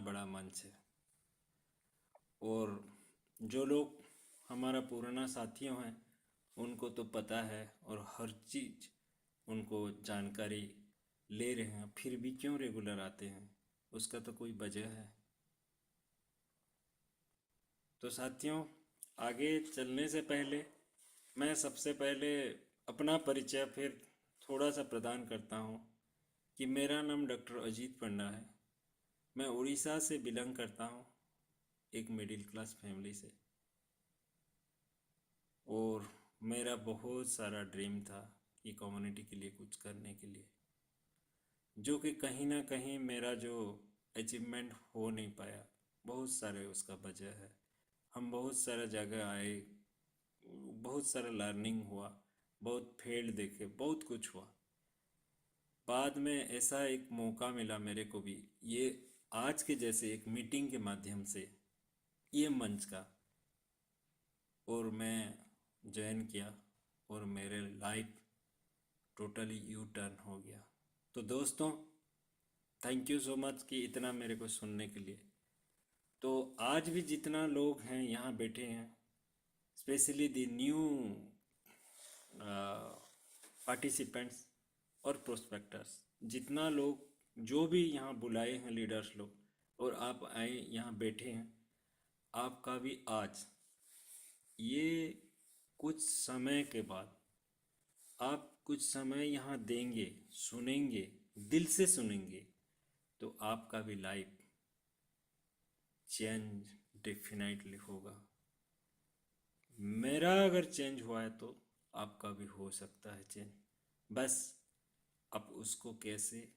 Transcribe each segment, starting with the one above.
बड़ा मंच है। और जो लोग हमारा पुराना साथियों हैं उनको तो पता है और हर चीज़ उनको जानकारी ले रहे हैं, फिर भी क्यों रेगुलर आते हैं, उसका तो कोई वजह है। तो साथियों, आगे चलने से पहले मैं सबसे पहले अपना परिचय फिर थोड़ा सा प्रदान करता हूँ कि मेरा नाम डॉक्टर अजीत पंडा है। मैं उड़ीसा से बिलोंग करता हूँ, एक मिडिल क्लास फैमिली से। और मेरा बहुत सारा ड्रीम था कि कम्युनिटी के लिए कुछ करने के लिए, जो कि कहीं ना कहीं मेरा जो अचीवमेंट हो नहीं पाया। बहुत सारे उसका वजह है। हम बहुत सारा जगह आए, बहुत सारा लर्निंग हुआ, बहुत फील्ड देखे, बहुत कुछ हुआ। बाद में ऐसा एक मौका मिला मेरे को भी, ये आज के जैसे एक मीटिंग के माध्यम से, ये मंच का, और मैं ज्वाइन किया और मेरे लाइफ टोटली यू टर्न हो गया। तो दोस्तों, थैंक यू सो मच कि इतना मेरे को सुनने के लिए। तो आज भी जितना लोग हैं यहाँ बैठे हैं, स्पेशली द न्यू पार्टिसिपेंट्स और प्रोस्पेक्टर्स, जितना लोग जो भी यहाँ बुलाए हैं लीडर्स लोग और आप आए यहाँ बैठे हैं, आपका भी आज ये कुछ समय के बाद आप कुछ समय यहाँ देंगे, सुनेंगे, दिल से सुनेंगे, तो आपका भी लाइफ चेंज डेफिनेटली होगा। मेरा अगर चेंज हुआ है तो आपका भी हो सकता है चेंज। बस आप उसको कैसे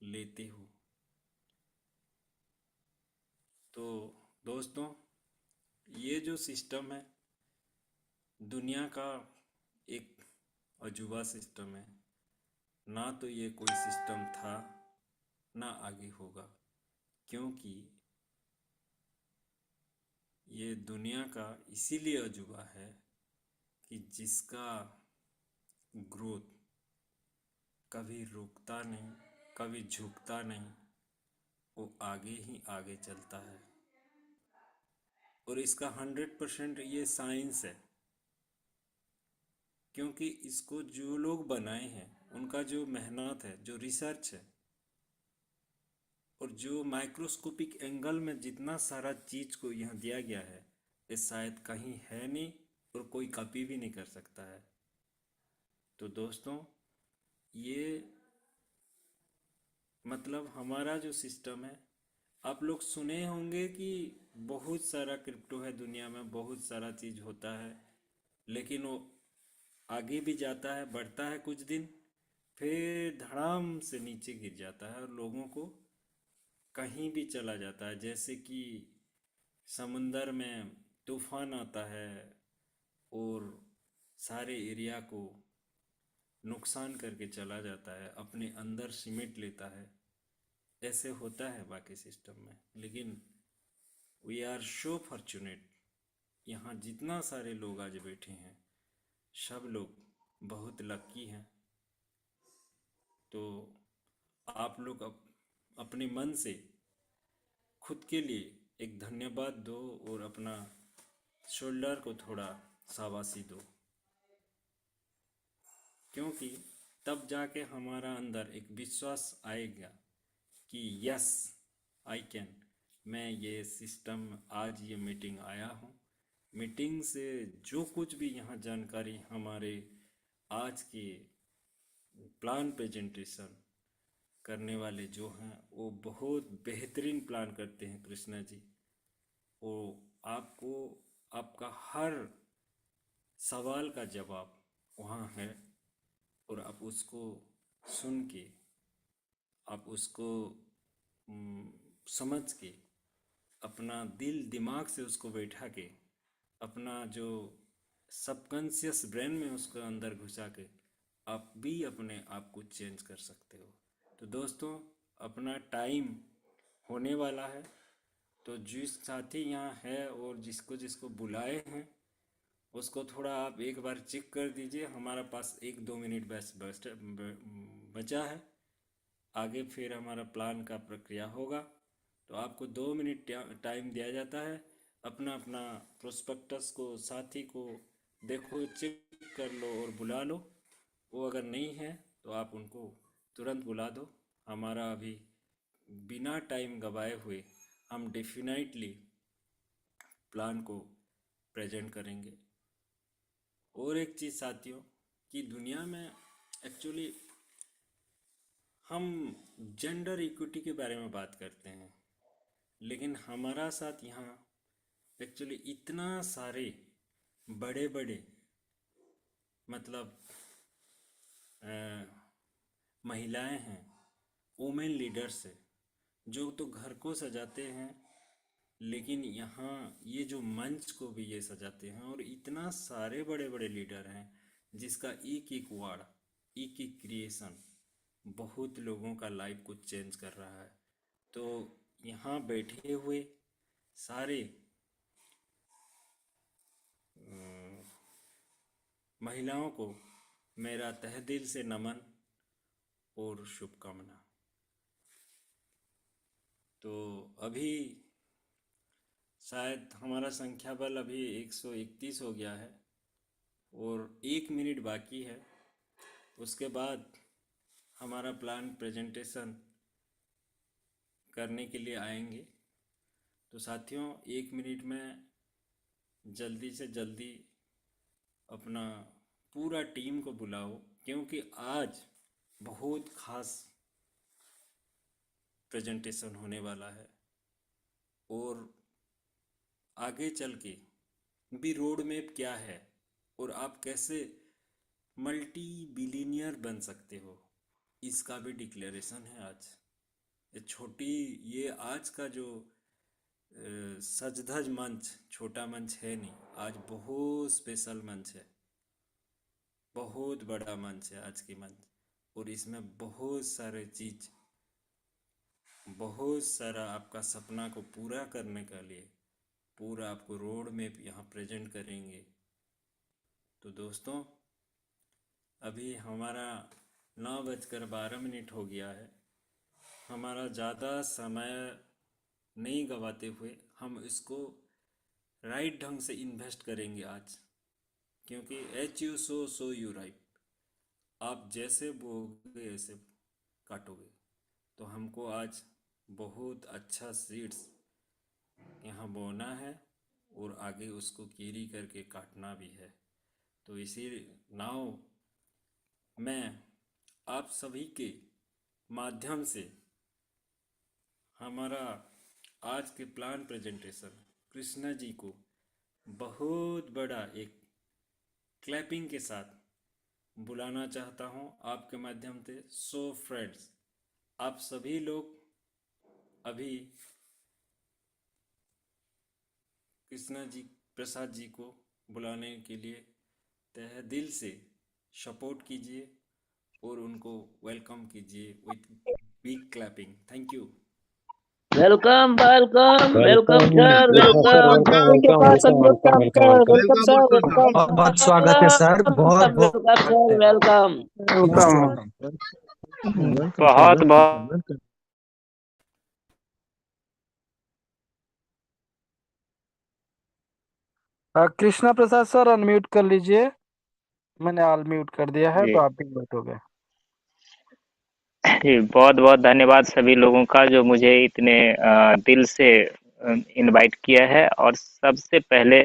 लेते हो। तो दोस्तों, ये जो सिस्टम है दुनिया का एक अजूबा सिस्टम है। ना तो ये कोई सिस्टम था, ना आगे होगा, क्योंकि ये दुनिया का इसीलिए अजूबा है कि जिसका ग्रोथ कभी रुकता नहीं, कभी झुकता नहीं, वो आगे ही आगे चलता है। और इसका 100% ये साइंस है, क्योंकि इसको जो लोग बनाए हैं उनका जो मेहनत है, जो रिसर्च है, और जो माइक्रोस्कोपिक एंगल में जितना सारा चीज़ को यहाँ दिया गया है, ये शायद कहीं है नहीं और कोई कॉपी भी नहीं कर सकता है। तो दोस्तों, ये मतलब हमारा जो सिस्टम है, आप लोग सुने होंगे कि बहुत सारा क्रिप्टो है दुनिया में, बहुत सारा चीज़ होता है, लेकिन वो आगे भी जाता है, बढ़ता है कुछ दिन, फिर धड़ाम से नीचे गिर जाता है और लोगों को कहीं भी चला जाता है। जैसे कि समंदर में तूफान आता है और सारे एरिया को नुकसान करके चला जाता है, अपने अंदर सिमेट लेता है। ऐसे होता है बाकी सिस्टम में। लेकिन वी आर सो फॉर्चुनेट, यहाँ जितना सारे लोग आज बैठे हैं, सब लोग बहुत लकी हैं। तो आप लोग अपने मन से खुद के लिए एक धन्यवाद दो और अपना शोल्डर को थोड़ा शाबाशी दो, क्योंकि तब जाके हमारा अंदर एक विश्वास आएगा कि यस आई कैन। मैं ये सिस्टम, आज ये मीटिंग आया हूँ, मीटिंग से जो कुछ भी यहाँ जानकारी हमारे आज के प्लान प्रेजेंटेशन करने वाले जो हैं वो बहुत बेहतरीन प्लान करते हैं कृष्णा जी। वो आपको आपका हर सवाल का जवाब वहाँ है, और आप उसको सुन के, आप उसको समझ के, अपना दिल दिमाग से उसको बैठा के, अपना जो सबकॉन्शियस ब्रेन में उसको अंदर घुसा के आप भी अपने आप को चेंज कर सकते हो। तो दोस्तों, अपना टाइम होने वाला है। तो जिस साथी यहाँ है और जिसको जिसको बुलाए हैं, उसको थोड़ा आप एक बार चेक कर दीजिए। हमारा पास 1-2 मिनट बस बचा है, आगे फिर हमारा प्लान का प्रक्रिया होगा। तो आपको 2 मिनट टाइम दिया जाता है। अपना अपना प्रोस्पेक्टस को, साथी को देखो, चेक कर लो और बुला लो। वो अगर नहीं है तो आप उनको तुरंत बुला दो। हमारा अभी बिना टाइम गवाए हुए हम डेफिनेटली प्लान को प्रेजेंट करेंगे। और एक चीज़ साथियों, कि दुनिया में एक्चुअली हम जेंडर इक्विटी के बारे में बात करते हैं, लेकिन हमारा साथ यहाँ एक्चुअली इतना सारे बड़े बड़े मतलब महिलाएं हैं, वुमेन लीडर्स है, जो तो घर को सजाते हैं, लेकिन यहाँ ये जो मंच को भी ये सजाते हैं। और इतना सारे बड़े बड़े लीडर हैं जिसका एक एक वर्ड, एक एक क्रिएशन बहुत लोगों का लाइफ को चेंज कर रहा है। तो यहाँ बैठे हुए सारे महिलाओं को मेरा तहे दिल से नमन और शुभकामना। तो अभी शायद हमारा संख्या बल अभी 131 हो गया है और 1 मिनट बाकी है। उसके बाद हमारा प्लान प्रेजेंटेशन करने के लिए आएंगे। तो साथियों, 1 मिनट में जल्दी से जल्दी अपना पूरा टीम को बुलाओ, क्योंकि आज बहुत खास प्रेजेंटेशन होने वाला है। और आगे चल के भी रोड मैप क्या है और आप कैसे मल्टी बिलीनियर बन सकते हो, इसका भी डिक्लेरेशन है आज। ये आज का जो सजधज मंच छोटा मंच है नहीं, आज बहुत स्पेशल मंच है, बहुत बड़ा मंच है आज की मंच। और इसमें बहुत सारे चीज, बहुत सारा आपका सपना को पूरा करने के लिए पूरा आपको रोड मैप यहाँ प्रेजेंट करेंगे। तो दोस्तों, अभी हमारा 9:12 हो गया है। हमारा ज़्यादा समय नहीं गवाते हुए हम इसको राइट ढंग से इन्वेस्ट करेंगे आज, क्योंकि H you so you right. आप जैसे बोगे ऐसे काटोगे। तो हमको आज बहुत अच्छा सीड्स यहाँ बोना है और आगे उसको कीरी करके काटना भी है। तो इसी नाव मैं आप सभी के माध्यम से हमारा आज के प्लान प्रेजेंटेशन कृष्णा जी को बहुत बड़ा एक क्लैपिंग के साथ बुलाना चाहता हूँ आपके माध्यम से। सो फ्रेंड्स, आप सभी लोग अभी कृष्णा जी प्रसाद जी को बुलाने के लिए तहे दिल से सपोर्ट कीजिए और उनको वेलकम कीजिए with big clapping. Thank you. Welcome welcome welcome welcome sir, welcome welcome के पास welcome welcome welcome sir, welcome welcome sir, welcome बहुत बहुत स्वागत है सर, बहुत सर, बहुत वेलकम सर, वेलकम। बहुत बहुत कृष्णा प्रसाद सर अनम्यूट कर लीजिए। मैंने ऑल म्यूट कर दिया है, जी तो आप भी म्यूट हो गए। जी, बहुत बहुत धन्यवाद सभी लोगों का जो मुझे इतने दिल से इनवाइट किया है। और सबसे पहले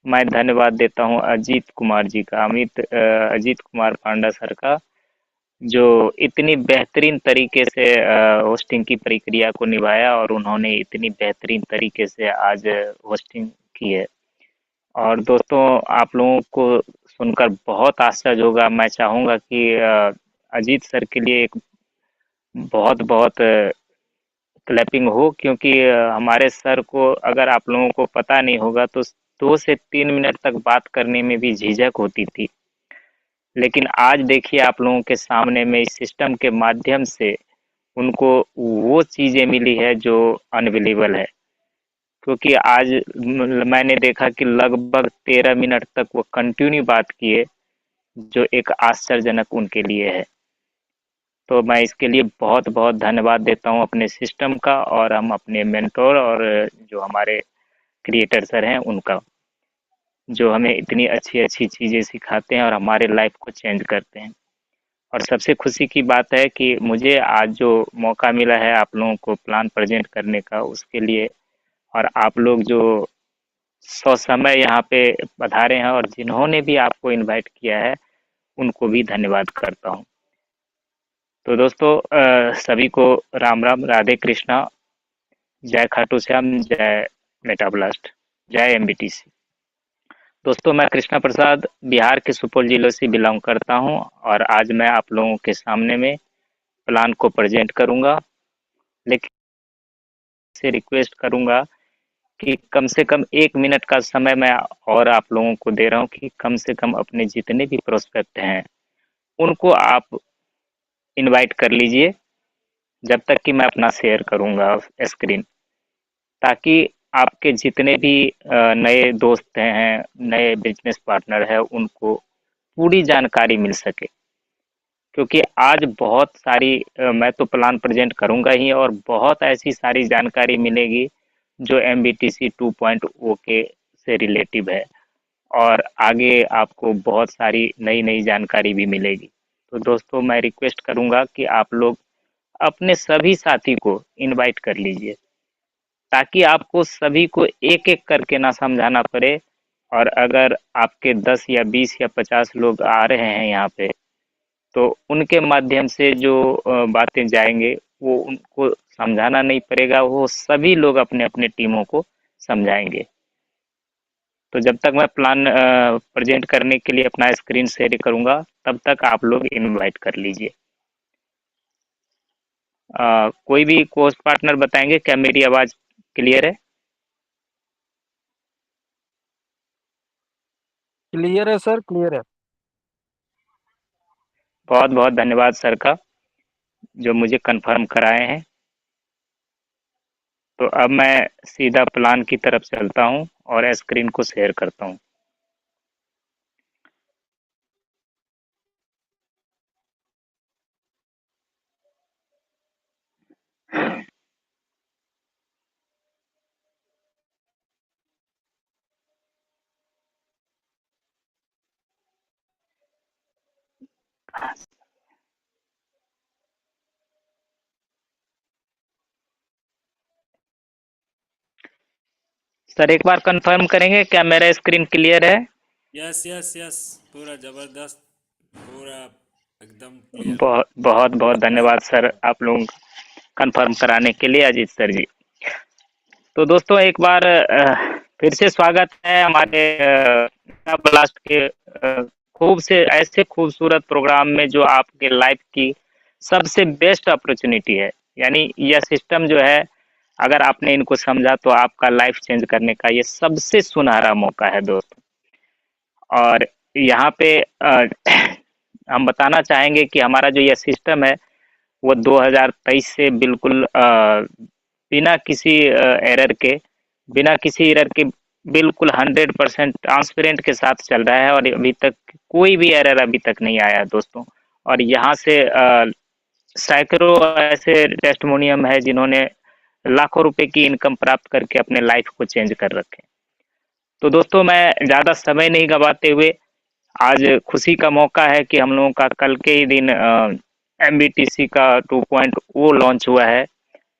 मैं धन्यवाद देता हूं अजीत कुमार जी का, अजीत कुमार पांडा सर का, जो इतनी बेहतरीन तरीके से होस्टिंग की प्रक्रिया को निभाया और उन्होंने इतनी बेहतरीन तरीके से आज होस्टिंग की है। और दोस्तों, आप लोगों को सुनकर बहुत आश्चर्य होगा। मैं चाहूँगा कि अजीत सर के लिए एक बहुत बहुत क्लैपिंग हो, क्योंकि हमारे सर को अगर आप लोगों को पता नहीं होगा तो 2 से 3 मिनट तक बात करने में भी झिझक होती थी। लेकिन आज देखिए, आप लोगों के सामने में इस सिस्टम के माध्यम से उनको वो चीज़ें मिली है जो अनबिलीवेबल है। क्योंकि आज मैंने देखा कि लगभग 13 मिनट तक वो कंटिन्यू बात किए, जो एक आश्चर्यजनक उनके लिए है। तो मैं इसके लिए बहुत बहुत धन्यवाद देता हूँ अपने सिस्टम का, और हम अपने मेंटोर और जो हमारे क्रिएटर सर हैं उनका, जो हमें इतनी अच्छी अच्छी चीज़ें सिखाते हैं और हमारे लाइफ को चेंज करते हैं। और सबसे खुशी की बात है कि मुझे आज जो मौका मिला है आप लोगों को प्लान प्रेजेंट करने का, उसके लिए, और आप लोग जो ससमय यहाँ पे पधारे हैं और जिन्होंने भी आपको इनवाइट किया है उनको भी धन्यवाद करता हूँ। तो दोस्तों सभी को राम राम, राधे कृष्णा, जय खाटू श्याम, जय मेटाब्लास्ट, जय एमबीटीसी। दोस्तों मैं कृष्णा प्रसाद बिहार के सुपौल जिले से बिलोंग करता हूं, और आज मैं आप लोगों के सामने में प्लान को प्रेजेंट करूंगा, लेकिन से रिक्वेस्ट करूंगा कि कम से कम 1 मिनट का समय मैं और आप लोगों को दे रहा हूं कि कम से कम अपने जितने भी प्रोस्पेक्ट हैं उनको आप इनवाइट कर लीजिए, जब तक कि मैं अपना शेयर करूंगा स्क्रीन, ताकि आपके जितने भी नए दोस्त हैं, नए बिजनेस पार्टनर हैं, उनको पूरी जानकारी मिल सके। क्योंकि आज बहुत सारी मैं तो प्लान प्रेजेंट करूंगा ही, और बहुत ऐसी सारी जानकारी मिलेगी जो MBTC 2.0 के से रिलेटिव है, और आगे आपको बहुत सारी नई नई जानकारी भी मिलेगी। तो दोस्तों मैं रिक्वेस्ट करूंगा कि आप लोग अपने सभी साथी को इनवाइट कर लीजिए, ताकि आपको सभी को एक एक करके ना समझाना पड़े। और अगर आपके 10 या 20 या 50 लोग आ रहे हैं यहाँ पे, तो उनके माध्यम से जो बातें जाएंगे वो उनको समझाना नहीं पड़ेगा, वो सभी लोग अपने अपने टीमों को समझाएंगे। तो जब तक मैं प्लान प्रेजेंट करने के लिए अपना स्क्रीन शेयर करूंगा, तब तक आप लोग इनवाइट कर लीजिए। कोई भी कोस्ट पार्टनर बताएंगे क्या मेरी आवाज़ क्लियर है? क्लियर है सर, क्लियर है। बहुत बहुत धन्यवाद सर का, जो मुझे कंफर्म कराए हैं। तो अब मैं सीधा प्लान की तरफ चलता हूं और स्क्रीन को शेयर करता हूं। सर एक बार कंफर्म करेंगे क्या मेरा स्क्रीन क्लियर है? यस यस यस, पूरा जबरदस्त, पूरा एकदम क्लियर। बहुत बहुत बहुत धन्यवाद सर आप लोग कंफर्म कराने के लिए, अजीत सर जी। तो दोस्तों एक बार फिर से स्वागत है हमारे ब्लास्ट के खूब से ऐसे खूबसूरत प्रोग्राम में, जो आपके लाइफ की सबसे बेस्ट अपॉर्चुनिटी है। यानी यह सिस्टम जो है, अगर आपने इनको समझा तो आपका लाइफ चेंज करने का ये सबसे सुनहरा मौका है दोस्तों। और यहाँ पे हम बताना चाहेंगे कि हमारा जो यह सिस्टम है वो 2023 से बिल्कुल बिना किसी एरर के, बिना किसी एरर के बिल्कुल 100% ट्रांसपेरेंट के साथ चल रहा है, और अभी तक कोई भी एरर अभी तक नहीं आया दोस्तों। और यहाँ से सैकड़ों ऐसे टेस्टिमोनियम है जिन्होंने लाखों रुपए की इनकम प्राप्त करके अपने लाइफ को चेंज कर रखे। तो दोस्तों मैं ज़्यादा समय नहीं गवाते हुए, आज खुशी का मौका है कि हम लोगों का कल के ही दिन MBTC का 2.0 लॉन्च हुआ है,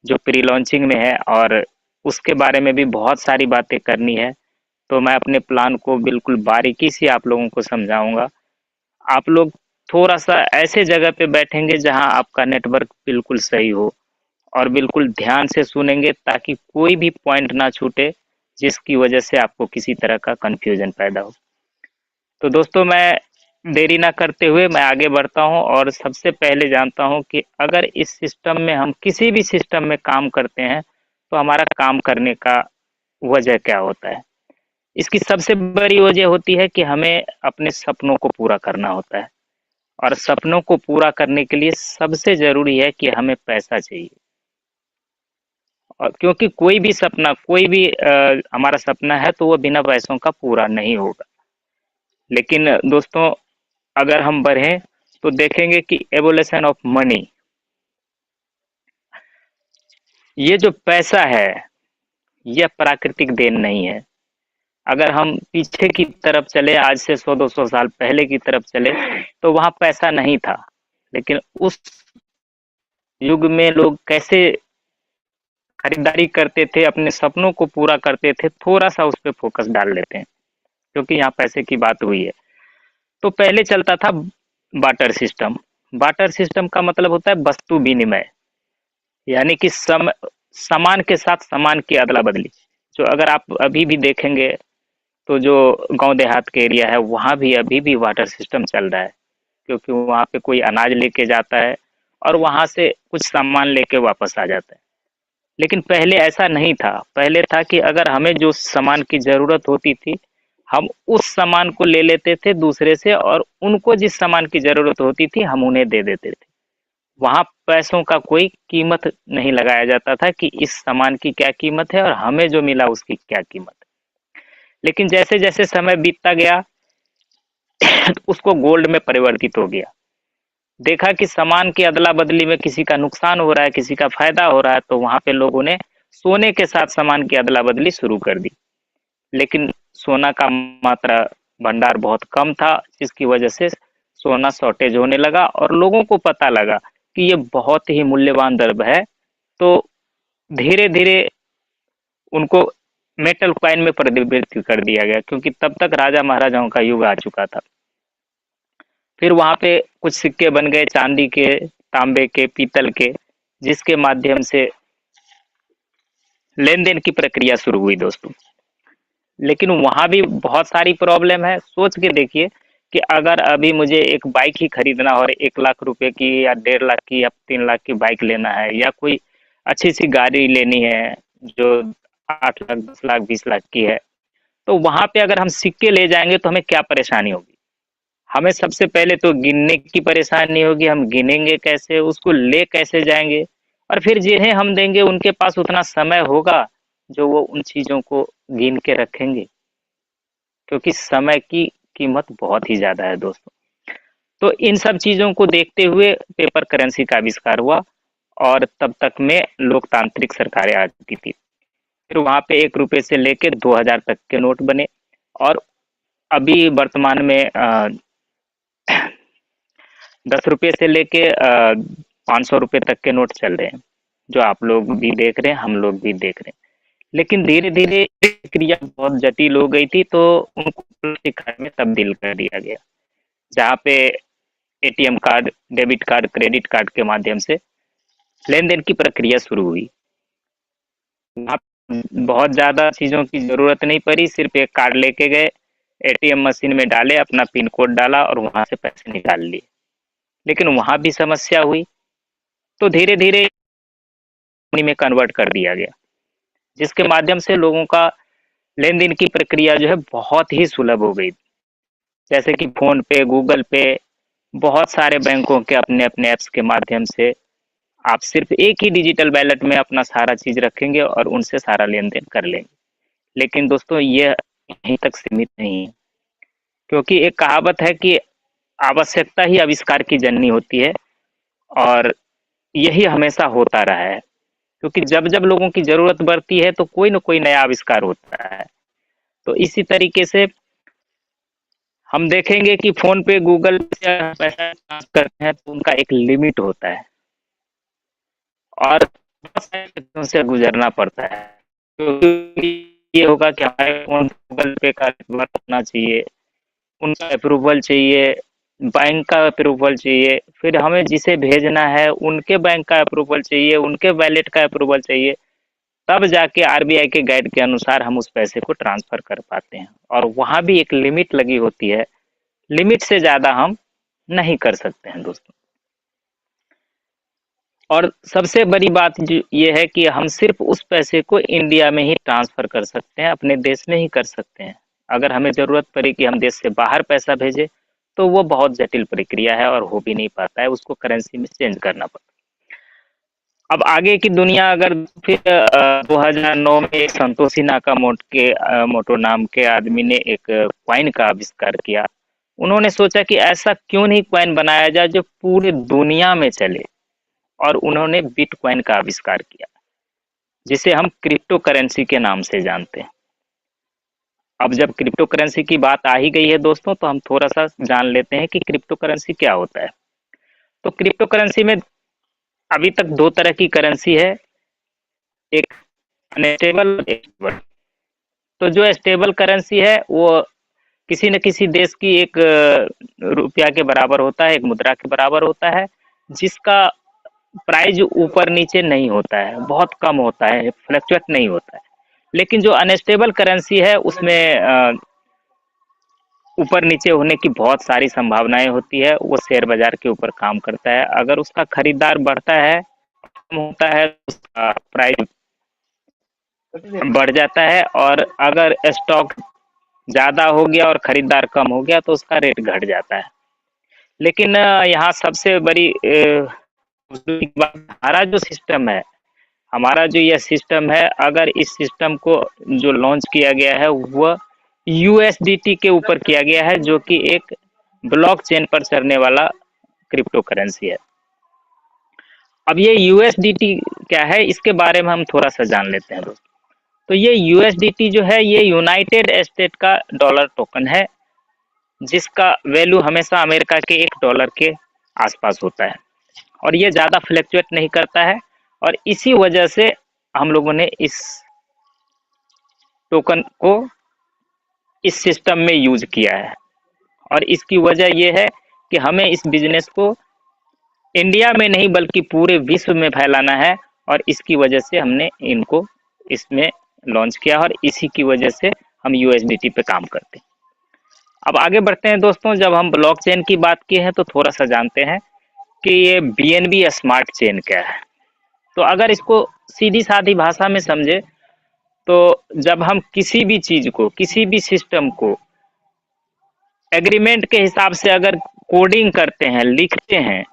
जो प्री लॉन्चिंग में है, और उसके बारे में भी बहुत सारी बातें करनी है। तो मैं अपने प्लान को बिल्कुल बारीकी से आप लोगों को समझाऊंगा। आप लोग थोड़ा सा ऐसे जगह पे बैठेंगे जहां आपका नेटवर्क बिल्कुल सही हो, और बिल्कुल ध्यान से सुनेंगे, ताकि कोई भी पॉइंट ना छूटे जिसकी वजह से आपको किसी तरह का कंफ्यूजन पैदा हो। तो दोस्तों मैं देरी ना करते हुए मैं आगे बढ़ता हूं, और सबसे पहले जानता हूं कि अगर इस सिस्टम में, हम किसी भी सिस्टम में काम करते हैं, तो हमारा काम करने का वजह क्या होता है। इसकी सबसे बड़ी वजह होती है कि हमें अपने सपनों को पूरा करना होता है, और सपनों को पूरा करने के लिए सबसे जरूरी है कि हमें पैसा चाहिए। और क्योंकि कोई भी सपना, कोई भी हमारा सपना है तो वो बिना पैसों का पूरा नहीं होगा। लेकिन दोस्तों अगर हम बढ़ें तो देखेंगे कि एवोल्यूशन ऑफ मनी, ये जो पैसा है, यह प्राकृतिक देन नहीं है। अगर हम पीछे की तरफ चले, आज से 100-200 साल पहले की तरफ चले, तो वहाँ पैसा नहीं था। लेकिन उस युग में लोग कैसे खरीदारी करते थे, अपने सपनों को पूरा करते थे, थोड़ा-सा उस पे फोकस डाल लेते हैं, क्योंकि यहाँ पैसे की बात हुई है। तो पहले चलता था बार्टर सिस्टम। बार्टर सिस्टम का मतलब होता है वस्तु विनिमय, यानी कि सामान के साथ सामान की अदला-बदली। जो अगर आप अभी भी देखेंगे, तो जो गाँव देहात के एरिया है, वहाँ भी अभी भी बार्टर सिस्टम चल रहा है, क्योंकि वहाँ पे कोई अनाज लेके जाता है और वहाँ से कुछ सामान लेके वापस आ जाता है। लेकिन पहले ऐसा नहीं था। पहले था कि अगर हमें जो सामान की ज़रूरत होती थी, हम उस सामान को ले लेते थे दूसरे से, और उनको जिस सामान की ज़रूरत होती थी, हम उन्हें दे देते थे। वहाँ पैसों का कोई कीमत नहीं लगाया जाता था कि इस सामान की क्या कीमत है और हमें जो मिला उसकी क्या कीमत है। लेकिन जैसे-जैसे समय बीतता गया, उसको गोल्ड में परिवर्तित हो गया। देखा कि सामान की अदला-बदली में किसी का नुकसान हो रहा है, किसी का फ़ायदा हो रहा है, तो वहाँ पे लोगों ने सोने के साथ सामान की अदला-बदली शुरू कर दी। लेकिन सोना का मात्रा भंडार बहुत कम था, जिसकी वजह से सोना शॉर्टेज होने लगा और लोगों को पता लगा कि ये बहुत ही मूल्यवान द्रव्य है। तो धीरे-धीरे उनको मेटल कॉइन में परिवर्तित कर दिया गया, क्योंकि तब तक राजा महाराजाओं का युग आ चुका था। फिर वहाँ पे कुछ सिक्के बन गए चांदी के, तांबे के, पीतल के, जिसके माध्यम से लेन-देन की प्रक्रिया शुरू हुई दोस्तों। लेकिन वहाँ भी बहुत सारी प्रॉब्लम है। सोच के देखिए कि अगर अभी मुझे एक बाइक ही खरीदना और 1 लाख रुपए की या 1.5 लाख की या 3 लाख की बाइक लेना है, या कोई अच्छी-सी गाड़ी लेनी है जो 8 लाख, 10 लाख, 20 लाख की है, तो वहाँ पे अगर हम सिक्के ले जाएँगे तो हमें क्या परेशानी होगी? हमें सबसे पहले तो गिनने की परेशानी होगी, हम गिनेंगे कैसे, उसको ले कैसे जाएँगे? और फिर जिन्हें हम देंगे उनके पास उतना समय होगा जो वो उन चीज़ों को गिन के रखेंगे? क्योंकि समय की कीमत बहुत ही ज़्यादा है दोस्तों। तो इन सब चीज़ों को देखते हुए पेपर करेंसी का आविष्कार हुआ, और तब तक में लोकतांत्रिक सरकारें आ चुकी थी। फिर वहाँ पे 1 रुपए से लेके 2000 तक के नोट बने, और अभी वर्तमान में 10 रुपए से लेके 500 रुपए तक के नोट चल रहे हैं, जो आप लोग भी देख रहे हैं, हम लोग भी देख रहे हैं। लेकिन धीरे-धीरे प्रक्रिया बहुत जटिल हो गई थी, तो उनको प्लास्टिक कार्ड में तब्दील कर दिया गया, जहाँ पे ATM card, debit card, credit card के माध्यम से लेन-देन की प्रक्रिया शुरू हुई। वहाँ बहुत ज़्यादा चीज़ों की ज़रूरत नहीं पड़ी, सिर्फ एक कार्ड लेके गए, एटीएम मशीन में डाले, अपना पिन कोड डाला और वहाँ से पैसे निकाल लिए। लेकिन वहाँ भी समस्या हुई, तो धीरे-धीरे मनी में कन्वर्ट कर दिया गया, जिसके माध्यम से लोगों का लेन-देन की प्रक्रिया जो है बहुत ही सुलभ हो गई। जैसे कि फ़ोन पे, गूगल पे, बहुत सारे बैंकों के अपने-अपने ऐप्स के माध्यम से आप सिर्फ एक ही डिजिटल वॉलेट में अपना सारा चीज़ रखेंगे और उनसे सारा लेन-देन कर लेंगे। लेकिन दोस्तों ये यहीं तक सीमित नहीं है, क्योंकि एक कहावत है कि आवश्यकता ही आविष्कार की जननी होती है, और यही हमेशा होता रहा है। क्योंकि जब-जब लोगों की ज़रूरत बढ़ती है तो कोई न कोई नया आविष्कार होता है। तो इसी तरीके से हम देखेंगे कि फ़ोन पे, गूगल से पैसा ट्रांसफर करते हैं तो उनका एक लिमिट होता है, और बहुत सारे चीज़ों से गुजरना पड़ता है। क्योंकि ये होगा कि हमारे फ़ोन गूगल पे का नेटवर्क होना चाहिए, उनका अप्रूवल चाहिए, बैंक का अप्रूवल चाहिए, फिर हमें जिसे भेजना है उनके बैंक का अप्रूवल चाहिए, उनके वॉलेट का अप्रूवल चाहिए, तब जाके आरबीआई के गाइड के अनुसार हम उस पैसे को ट्रांसफ़र कर पाते हैं, और वहाँ भी एक लिमिट लगी होती है, लिमिट से ज़्यादा हम नहीं कर सकते हैं दोस्तों। और सबसे बड़ी बात जो ये है कि हम सिर्फ उस पैसे को इंडिया में ही ट्रांसफ़र कर सकते हैं, अपने देश में ही कर सकते हैं। अगर हमें ज़रूरत पड़ी कि हम देश से बाहर पैसा भेजें, तो वो बहुत जटिल प्रक्रिया है और हो भी नहीं पाता है, उसको करेंसी में चेंज करना पड़ता है। अब आगे की दुनिया अगर फिर 2009 में एक संतोषी नाकामोटो नाम के आदमी ने एक कॉइन का आविष्कार किया। उन्होंने सोचा कि ऐसा क्यों नहीं कॉइन बनाया जाए जो पूरे दुनिया में चले, और उन्होंने बिटकॉइन का आविष्कार किया। जिसे हम क्रिप्टो करेंसी के नाम से जानते हैं। अब जब क्रिप्टो करेंसी की बात आ ही गई है दोस्तों, तो हम थोड़ा सा जान लेते हैं कि क्रिप्टो करेंसी क्या होता है। तो क्रिप्टो करेंसी में अभी तक दो तरह की करेंसी है, एक अनस्टेबल, एक स्टेबल। तो जो स्टेबल करेंसी है वो किसी न किसी देश की एक रुपया के बराबर होता है, एक मुद्रा के बराबर होता है, जिसका प्राइस ऊपर नीचे नहीं होता है, बहुत कम होता है, फ्लक्चुएट नहीं होता है। लेकिन जो अनस्टेबल करेंसी है उसमें ऊपर नीचे होने की बहुत सारी संभावनाएं होती है। वो शेयर बाजार के ऊपर काम करता है। अगर उसका खरीदार बढ़ता है, कम होता है, उसका प्राइस बढ़ जाता है, और अगर स्टॉक ज्यादा हो गया और खरीदार कम हो गया तो उसका रेट घट जाता है। लेकिन यहाँ सबसे बड़ी हमारा जो सिस्टम है, हमारा जो यह सिस्टम है, अगर इस सिस्टम को जो लॉन्च किया गया है वह यूएसडीटी के ऊपर किया गया है, जो कि एक ब्लॉकचेन पर चलने वाला क्रिप्टो करेंसी है। अब ये यूएसडीटी क्या है, इसके बारे में हम थोड़ा सा जान लेते हैं दोस्तों। तो ये यूएसडीटी जो है, ये यूनाइटेड स्टेट का डॉलर टोकन है, जिसका वैल्यू हमेशा अमेरिका के $1 के आसपास होता है, और ये ज़्यादा फ्लक्चुएट नहीं करता है। और इसी वजह से हम लोगों ने इस टोकन को इस सिस्टम में यूज किया है। और इसकी वजह ये है कि हमें इस बिजनेस को इंडिया में नहीं बल्कि पूरे विश्व में फैलाना है, और इसकी वजह से हमने इनको इसमें लॉन्च किया, और इसी की वजह से हम यूएसडीटी पे काम करते हैं। अब आगे बढ़ते हैं दोस्तों। जब हम ब्लॉकचेन की बात की है तो थोड़ा सा जानते हैं कि ये बीएनबी स्मार्ट चेन क्या है। तो अगर इसको सीधी सादी भाषा में समझे तो जब हम किसी भी चीज को, किसी भी सिस्टम को एग्रीमेंट के हिसाब से अगर कोडिंग करते हैं, लिखते हैं,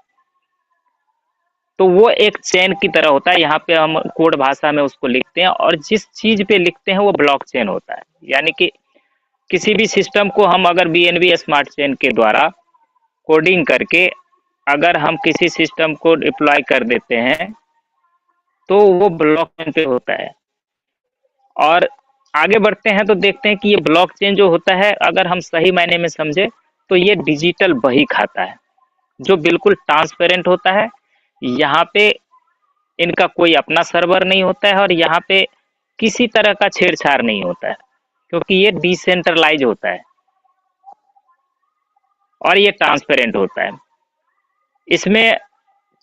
तो वो एक चेन की तरह होता है। यहाँ पे हम कोड भाषा में उसको लिखते हैं, और जिस चीज पे लिखते हैं वो ब्लॉकचेन होता है। यानी कि किसी भी सिस्टम को हम अगर बीएनबी स्मार्ट चेन के द्वारा कोडिंग करके अगर हम किसी सिस्टम को डिप्लॉय कर देते हैं तो वो ब्लॉकचेन पे होता है। और आगे बढ़ते हैं तो देखते हैं कि ये ब्लॉकचेन जो होता है, अगर हम सही मायने में समझे तो ये डिजिटल बही खाता है, जो बिल्कुल ट्रांसपेरेंट होता है। यहाँ पे इनका कोई अपना सर्वर नहीं होता है, और यहाँ पे किसी तरह का छेड़छाड़ नहीं होता है, क्योंकि ये डिसेंट्रलाइज होता है और ये ट्रांसपेरेंट होता है। इसमें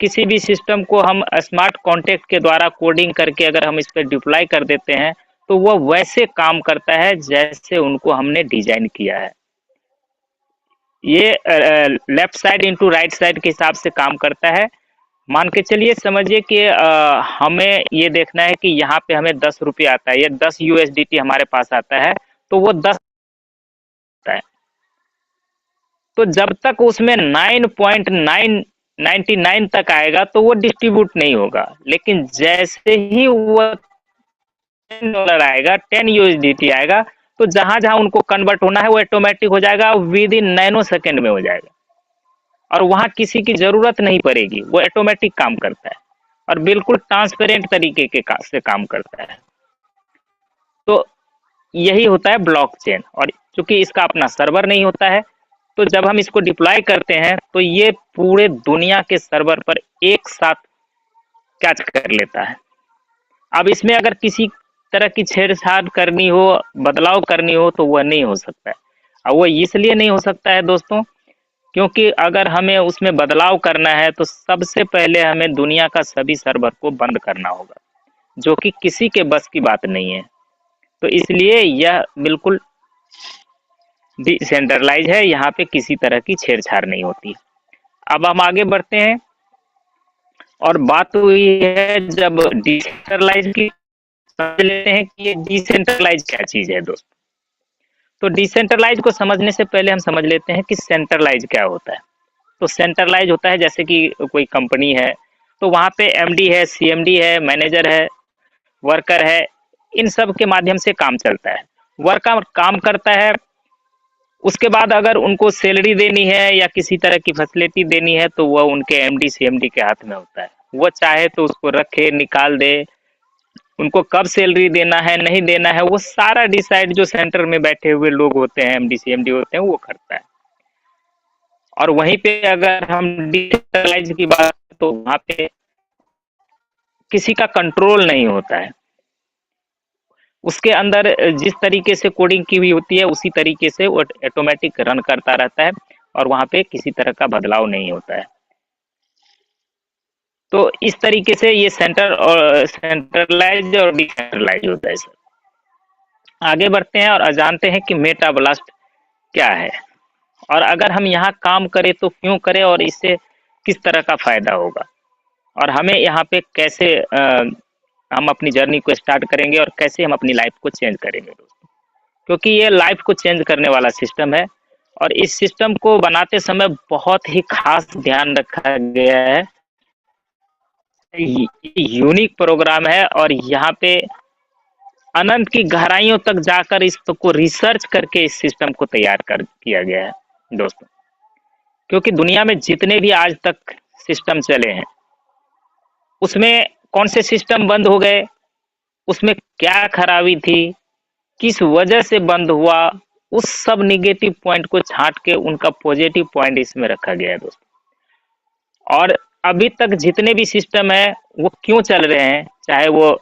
किसी भी सिस्टम को हम स्मार्ट कॉन्ट्रैक्ट के द्वारा कोडिंग करके अगर हम इस पर डिप्लॉय कर देते हैं तो वह वैसे काम करता है जैसे उनको हमने डिजाइन किया है। ये left side into right side के हिसाब से काम करता है। मान के चलिए, समझिए कि हमें ये देखना है कि यहाँ पे हमें 10 रुपये आता है, ये 10 यूएसडीटी हमारे पास आता है, तो वो 10 आता है। तो जब तक उसमें 9.999 तक आएगा तो वो डिस्ट्रीब्यूट नहीं होगा। लेकिन जैसे ही वो $10 आएगा, 10 यूएसडीटी आएगा, तो जहां जहां उनको कन्वर्ट होना है वो ऑटोमेटिक हो जाएगा, विद इन नैनो सेकेंड में हो जाएगा, और वहां किसी की जरूरत नहीं पड़ेगी, वो ऑटोमेटिक काम करता है और बिल्कुल ट्रांसपेरेंट तरीके के से काम करता है। तो यही होता है ब्लॉकचेन। और चूंकि इसका अपना सर्वर नहीं होता है, तो जब हम इसको डिप्लॉय करते हैं तो ये पूरे दुनिया के सर्वर पर एक साथ कैच कर लेता है। अब इसमें अगर किसी तरह की छेड़छाड़ करनी हो, बदलाव करनी हो, तो वह नहीं हो सकता है। और वो इसलिए नहीं हो सकता है दोस्तों, क्योंकि अगर हमें उसमें बदलाव करना है तो सबसे पहले हमें दुनिया का सभी सर्वर को बंद करना होगा, जो कि किसी के बस की बात नहीं है। तो इसलिए यह बिल्कुल डिसेंट्रलाइज है, यहाँ पे किसी तरह की छेड़छाड़ नहीं होती। अब हम आगे बढ़ते हैं और बात हुई है जब डिसेंट्रलाइज की, समझ लेते हैं कि ये डिसेंट्रलाइज क्या चीज है दोस्तों। तो डिसेंट्रलाइज को समझने से पहले हम समझ लेते हैं कि सेंट्रलाइज क्या होता है। तो सेंट्रलाइज होता है जैसे कि कोई कंपनी है, तो वहाँ पे एमडी है, सीएमडी है, मैनेजर है, वर्कर है, इन सब के माध्यम से काम चलता है। वर्कर काम करता है, उसके बाद अगर उनको सैलरी देनी है या किसी तरह की फैसिलिटी देनी है तो वह उनके एमडी सीएमडी के हाथ में होता है। वो चाहे तो उसको रखे, निकाल दे, उनको कब सैलरी देना है नहीं देना है, वो सारा डिसाइड जो सेंटर में बैठे हुए लोग होते हैं, एमडी सीएमडी होते हैं, वो करता है। और वहीं पे अगर हम डिजिटलाइज की बात, तो वहां पे किसी का कंट्रोल नहीं होता है। उसके अंदर जिस तरीके से कोडिंग की हुई होती है उसी तरीके से वो ऑटोमेटिक रन करता रहता है और वहां पे किसी तरह का बदलाव नहीं होता है। तो इस तरीके से ये सेंट्रलाइज और डिसेंट्रलाइज होता है सर। आगे बढ़ते हैं और जानते हैं कि मेटा ब्लास्ट क्या है, और अगर हम यहाँ काम करें तो क्यों करें और इससे किस तरह का फायदा होगा, और हमें यहाँ पे कैसे हम अपनी जर्नी को स्टार्ट करेंगे और कैसे हम अपनी लाइफ को चेंज करेंगे दोस्तों। क्योंकि ये लाइफ को चेंज करने वाला सिस्टम है और इस सिस्टम को बनाते समय बहुत ही खास ध्यान रखा गया है। यूनिक प्रोग्राम है और यहाँ पे अनंत की गहराइयों तक जाकर इसको रिसर्च करके इस सिस्टम को तैयार कर किया गया है दोस्तों। क्योंकि दुनिया में जितने भी आज तक सिस्टम चले हैं उसमें कौन से सिस्टम बंद हो गए, उसमें क्या खराबी थी, किस वजह से बंद हुआ, उस सब निगेटिव पॉइंट को छांट के उनका पॉजिटिव पॉइंट इसमें रखा गया है दोस्तों। और अभी तक जितने भी सिस्टम है वो क्यों चल रहे हैं, चाहे वो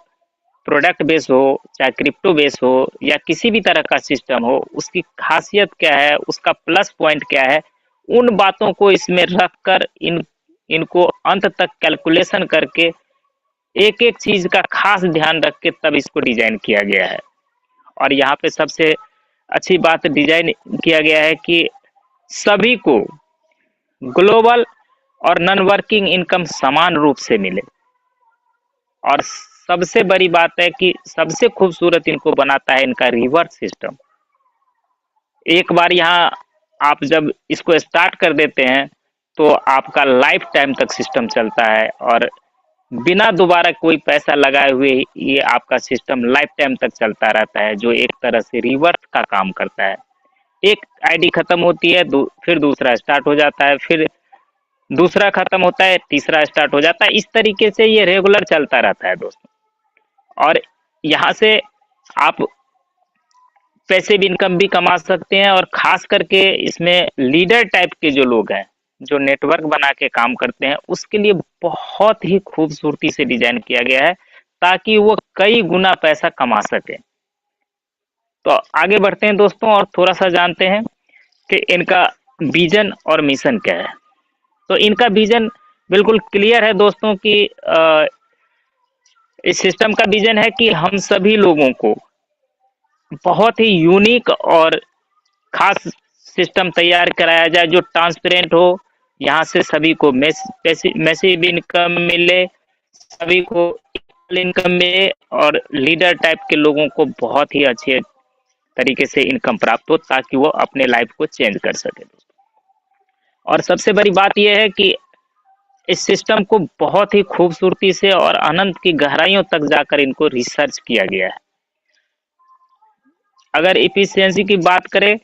प्रोडक्ट बेस हो, चाहे क्रिप्टो बेस हो या किसी भी तरह का सिस्टम हो, उसकी खासियत क्या है, उसका प्लस पॉइंट क्या है, उन बातों को इसमें रखकर इनको अंत तक कैलकुलेशन करके एक एक चीज का खास ध्यान रख के तब इसको डिजाइन किया गया है। और यहाँ पे सबसे अच्छी बात डिजाइन किया गया है कि सभी को ग्लोबल और नॉन वर्किंग इनकम समान रूप से मिले। और सबसे बड़ी बात है कि सबसे खूबसूरत इनको बनाता है इनका रिवर्स सिस्टम। एक बार यहाँ आप जब इसको स्टार्ट कर देते हैं तो आपका लाइफ टाइम तक सिस्टम चलता है और बिना दोबारा कोई पैसा लगाए हुए ये आपका सिस्टम लाइफ टाइम तक चलता रहता है, जो एक तरह से रिवर्स का काम करता है। एक आईडी खत्म होती है, फिर दूसरा स्टार्ट हो जाता है, फिर दूसरा खत्म होता है, तीसरा स्टार्ट हो जाता है। इस तरीके से ये रेगुलर चलता रहता है दोस्तों। और यहाँ से आप पैसे भी इनकम भी कमा सकते हैं। और खास करके इसमें लीडर टाइप के जो लोग हैं, जो नेटवर्क बना के काम करते हैं, उसके लिए बहुत ही खूबसूरती से डिजाइन किया गया है ताकि वो कई गुना पैसा कमा सके। तो आगे बढ़ते हैं दोस्तों और थोड़ा सा जानते हैं कि इनका विजन और मिशन क्या है। तो इनका विजन बिल्कुल क्लियर है दोस्तों कि इस सिस्टम का विजन है कि हम सभी लोगों को बहुत ही यूनिक और खास सिस्टम तैयार कराया जाए जो ट्रांसपेरेंट हो, यहाँ से सभी को मैसिव इनकम मिले, सभी को इक्वल इनकम मिले और लीडर टाइप के लोगों को बहुत ही अच्छे तरीके से इनकम प्राप्त हो ताकि वो अपने लाइफ को चेंज कर सके दोस्तों। और सबसे बड़ी बात यह है कि इस सिस्टम को बहुत ही खूबसूरती से और अनंत की गहराइयों तक जाकर इनको रिसर्च किया गया है। अगर इफिशियंसी की बात करें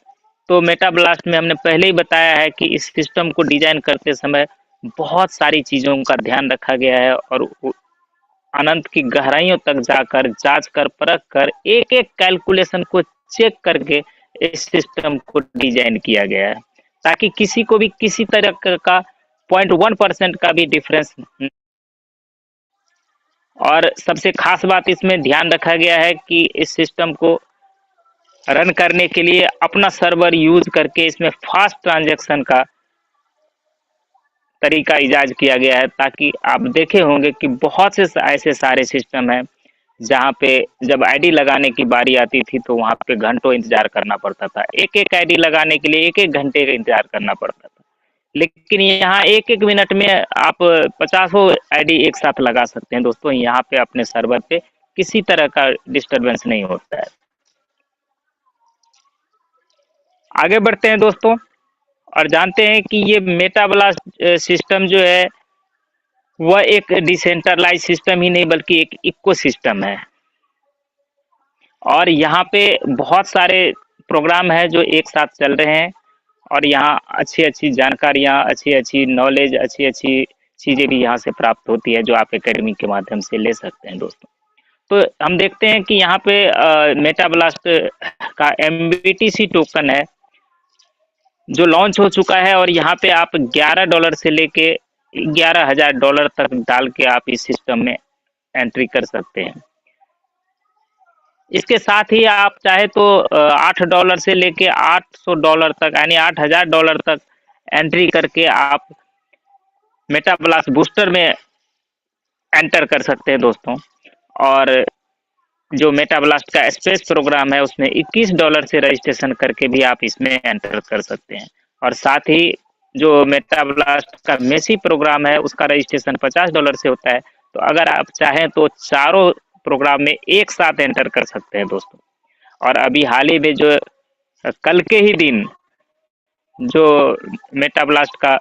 तो मेटा ब्लास्ट में हमने पहले ही बताया है कि इस सिस्टम को डिजाइन करते समय बहुत सारी चीजों का ध्यान रखा गया है और अनंत की गहराइयों तक जाकर जांच कर परख कर एक एक कैलकुलेशन को चेक करके इस सिस्टम को डिजाइन किया गया है ताकि किसी को भी किसी तरह का 0.1% का भी डिफरेंस। और सबसे खास बात इसमें ध्यान रखा गया है कि इस सिस्टम को रन करने के लिए अपना सर्वर यूज करके इसमें फास्ट ट्रांजैक्शन का तरीका इजाज किया गया है ताकि आप देखे होंगे कि बहुत से ऐसे सारे सिस्टम हैं जहां पे जब आईडी लगाने की बारी आती थी तो वहां पे घंटों इंतजार करना पड़ता था। एक एक आईडी लगाने के लिए एक एक घंटे का इंतजार करना पड़ता था, लेकिन यहाँ एक एक मिनट में आप 50 आईडी एक साथ लगा सकते हैं दोस्तों। यहाँ पे अपने सर्वर पे किसी तरह का डिस्टरबेंस नहीं होता है। आगे बढ़ते हैं दोस्तों और जानते हैं कि ये मेटा ब्लास्ट सिस्टम जो है वह एक डिसेंट्रलाइज सिस्टम ही नहीं बल्कि एक इकोसिस्टम है। और यहाँ पे बहुत सारे प्रोग्राम हैं जो एक साथ चल रहे हैं और यहाँ अच्छी अच्छी जानकारियाँ, अच्छी अच्छी नॉलेज, अच्छी अच्छी चीज़ें भी यहाँ से प्राप्त होती है जो आप एकेडमी के माध्यम से ले सकते हैं दोस्तों। तो हम देखते हैं कि यहाँ पे मेटाब्लास्ट का MBTC टोकन है जो लॉन्च हो चुका है, और यहाँ पे आप $11 से लेके $11,000 तक डाल के आप इस सिस्टम में एंट्री कर सकते हैं। इसके साथ ही आप चाहे तो $8 से लेके $800 तक यानी $8,000 तक एंट्री करके आप मेटाब्लास्ट बूस्टर में एंटर कर सकते हैं दोस्तों। और जो मेटाब्लास्ट का स्पेस प्रोग्राम है उसमें $21 से रजिस्ट्रेशन करके भी आप इसमें एंटर कर सकते हैं। और साथ ही जो मेटाब्लास्ट का मेसी प्रोग्राम है उसका रजिस्ट्रेशन $50 से होता है। तो अगर आप चाहें तो चारों प्रोग्राम में एक साथ एंटर कर सकते हैं दोस्तों। और अभी हाल ही में जो कल के ही दिन जो मेटाब्लास्ट का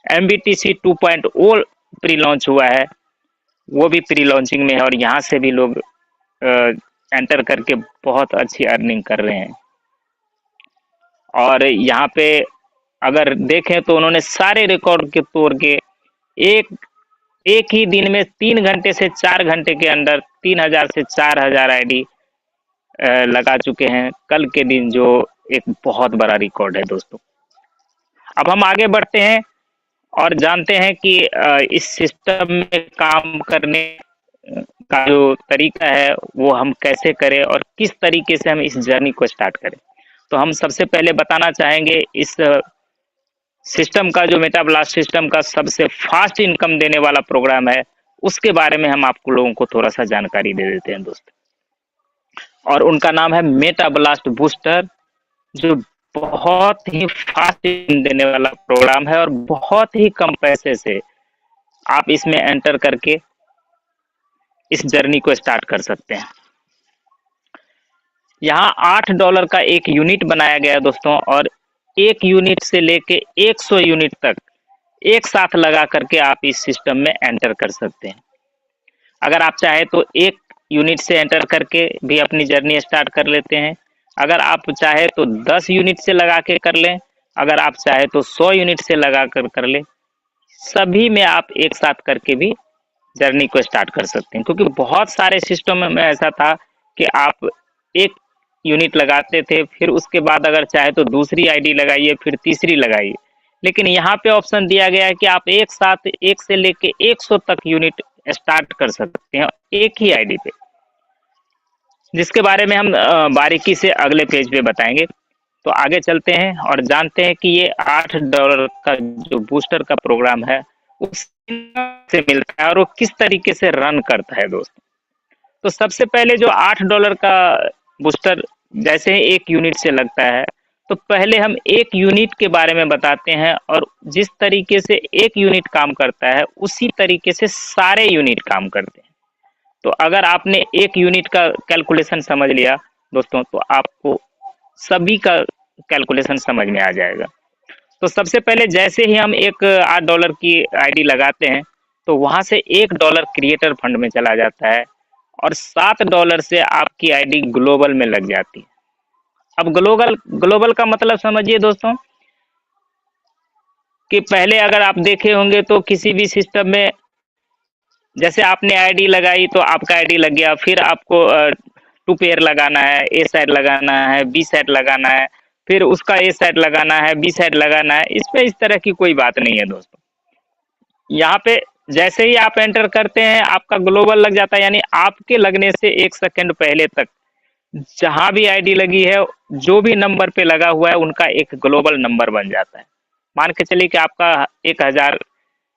MBTC 2.0 प्री लॉन्च हुआ है वो भी प्री लॉन्चिंग में है, और यहाँ से भी लोग एंटर करके बहुत अच्छी अर्निंग कर रहे हैं। और यहाँ पे अगर देखें तो उन्होंने सारे रिकॉर्ड के तोड़ के एक ही दिन में 3 घंटे से 4 घंटे के अंदर 3,000 से 4,000 आईडी लगा चुके हैं कल के दिन, जो एक बहुत बड़ा रिकॉर्ड है दोस्तों। अब हम आगे बढ़ते हैं और जानते हैं कि इस सिस्टम में काम करने का जो तरीका है वो हम कैसे करें और किस तरीके से हम इस जर्नी को स्टार्ट करें। तो हम सबसे पहले बताना चाहेंगे इस सिस्टम का, जो मेटाब्लास्ट सिस्टम का सबसे फास्ट इनकम देने वाला प्रोग्राम है, उसके बारे में हम आपको लोगों को थोड़ा सा जानकारी दे देते हैं दोस्तों। और उनका नाम है मेटाब्लास्ट बूस्टर, जो बहुत ही फास्ट इनकम देने वाला प्रोग्राम है और बहुत ही कम पैसे से आप इसमें एंटर करके इस जर्नी को स्टार्ट कर सकते हैं। यहाँ $8 का एक यूनिट बनाया गया है दोस्तों, और एक यूनिट से लेके 100 यूनिट तक एक साथ लगा करके आप इस सिस्टम में एंटर कर सकते हैं। अगर आप चाहे तो एक यूनिट से एंटर करके भी अपनी जर्नी स्टार्ट कर लेते हैं। अगर आप चाहे तो 10 यूनिट से लगा के कर लें, अगर आप चाहे तो 100 यूनिट से लगा कर लें। सभी में आप एक साथ करके भी जर्नी को स्टार्ट कर सकते हैं, क्योंकि बहुत सारे सिस्टम में ऐसा था कि आप एक यूनिट लगाते थे, फिर उसके बाद अगर चाहे तो दूसरी आईडी लगाइए, फिर तीसरी लगाइए। लेकिन यहाँ पे ऑप्शन दिया गया है कि आप एक साथ 1 से लेके 100 तक यूनिट स्टार्ट कर सकते हैं एक ही आईडी पे, जिसके बारे में हम बारीकी से अगले पेज पे बताएंगे। तो आगे चलते हैं और जानते हैं कि ये $8 का जो बूस्टर का प्रोग्राम है उससे मिलता है और वो किस तरीके से रन करता है दोस्तों। तो सबसे पहले जो $8 का बूस्टर जैसे ही एक यूनिट से लगता है, तो पहले हम एक यूनिट के बारे में बताते हैं, और जिस तरीके से एक यूनिट काम करता है उसी तरीके से सारे यूनिट काम करते हैं। तो अगर आपने एक यूनिट का कैलकुलेशन समझ लिया दोस्तों, तो आपको सभी का कैलकुलेशन समझ में आ जाएगा। तो सबसे पहले जैसे ही हम एक $8 की आईडी लगाते हैं, तो वहां से $1 क्रिएटर फंड में चला जाता है, और $7 से आपकी आईडी ग्लोबल में लग जाती है। अब ग्लोबल का मतलब समझिए दोस्तों, कि पहले अगर आप देखे होंगे तो किसी भी सिस्टम में जैसे आपने आईडी लगाई तो आपका आईडी लग गया, फिर आपको 2 पेयर लगाना है, ए साइड लगाना है, बी साइड लगाना है, फिर उसका ए साइड लगाना है, बी साइड लगाना है। इसमें इस तरह की कोई बात नहीं है दोस्तों। यहाँ पे जैसे ही आप एंटर करते हैं आपका ग्लोबल लग जाता है, यानी आपके लगने से 1 सेकंड पहले तक जहां भी आईडी लगी है, जो भी नंबर पे लगा हुआ है उनका एक ग्लोबल नंबर बन जाता है। मान के चलिए कि आपका 1000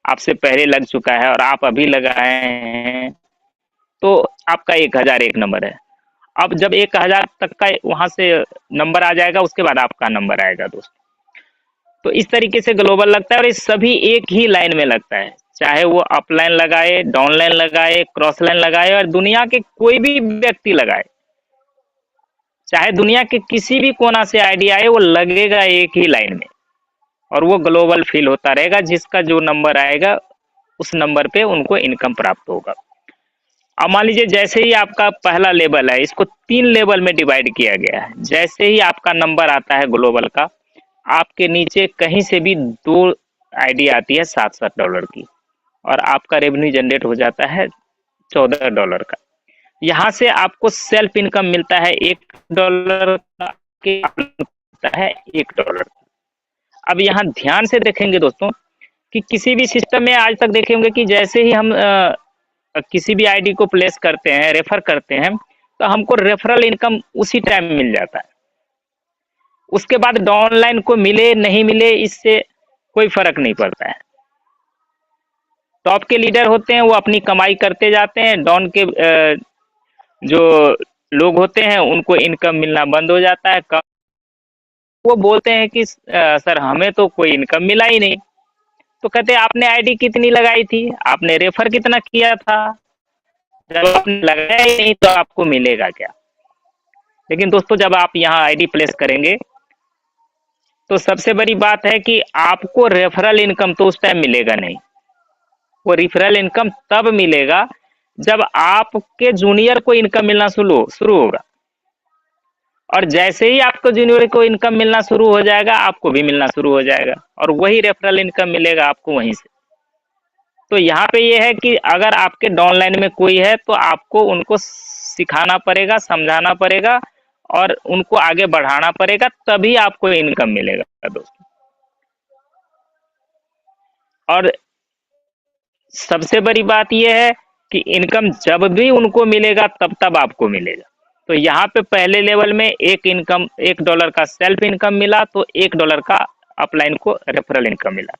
आपसे पहले लग चुका है और आप अभी लगाए हैं, तो आपका 1001 नंबर है। अब जब 1000 तक का वहां से नंबर आ जाएगा, उसके बाद आपका नंबर आएगा दोस्तों। तो इस तरीके से ग्लोबल लगता है, और ये सभी एक ही लाइन में लगता है, चाहे वो अपलाइन लगाए, डाउनलाइन लगाए, क्रॉस लाइन लगाए, और दुनिया के कोई भी व्यक्ति लगाए, चाहे दुनिया के किसी भी कोना से आईडी आए, वो लगेगा एक ही लाइन में, और वो ग्लोबल फील होता रहेगा। जिसका जो नंबर आएगा उस नंबर पे उनको इनकम प्राप्त होगा। अब मान लीजिए जैसे ही आपका पहला लेवल है, इसको 3 लेवल में डिवाइड किया गया है। जैसे ही आपका नंबर आता है ग्लोबल का, आपके नीचे कहीं से भी 2 आईडी आती है $7-7 की, और आपका रेवेन्यू जनरेट हो जाता है $14 का। यहाँ से आपको सेल्फ इनकम मिलता है $1 का, मिलता है $1। अब यहाँ ध्यान से देखेंगे दोस्तों कि किसी भी सिस्टम में आज तक देखे होंगे कि जैसे ही हम किसी भी आईडी को प्लेस करते हैं, रेफर करते हैं, तो हमको रेफरल इनकम उसी टाइम मिल जाता है। उसके बाद डाउनलाइन को मिले नहीं मिले इससे कोई फर्क नहीं पड़ता है। टॉप के लीडर होते हैं वो अपनी कमाई करते जाते हैं, डाउन के जो लोग होते हैं उनको इनकम मिलना बंद हो जाता है। वो बोलते हैं कि सर हमें तो कोई इनकम मिला ही नहीं। तो कहते हैं आपने आईडी कितनी लगाई थी, आपने रेफर कितना किया था, जब आपने लगाया ही नहीं तो आपको मिलेगा क्या। लेकिन दोस्तों जब आप यहाँ आईडी प्लेस करेंगे तो सबसे बड़ी बात है कि आपको रेफरल इनकम तो उस टाइम मिलेगा नहीं। वो रेफरल इनकम तब मिलेगा जब आपके जूनियर को इनकम मिलना शुरू होगा, और जैसे ही आपको जूनियर को इनकम मिलना शुरू हो जाएगा आपको भी मिलना शुरू हो जाएगा, और वही रेफरल इनकम मिलेगा आपको वहीं से। तो यहाँ पे ये है कि अगर आपके डाउनलाइन में कोई है तो आपको उनको सिखाना पड़ेगा, समझाना पड़ेगा और उनको आगे बढ़ाना पड़ेगा, तभी आपको इनकम मिलेगा दोस्तों। और सबसे बड़ी बात यह है कि इनकम जब भी उनको मिलेगा तब आपको मिलेगा। तो यहाँ पे पहले लेवल में $1 का सेल्फ इनकम मिला, तो $1 का अपलाइन को रेफरल इनकम मिला,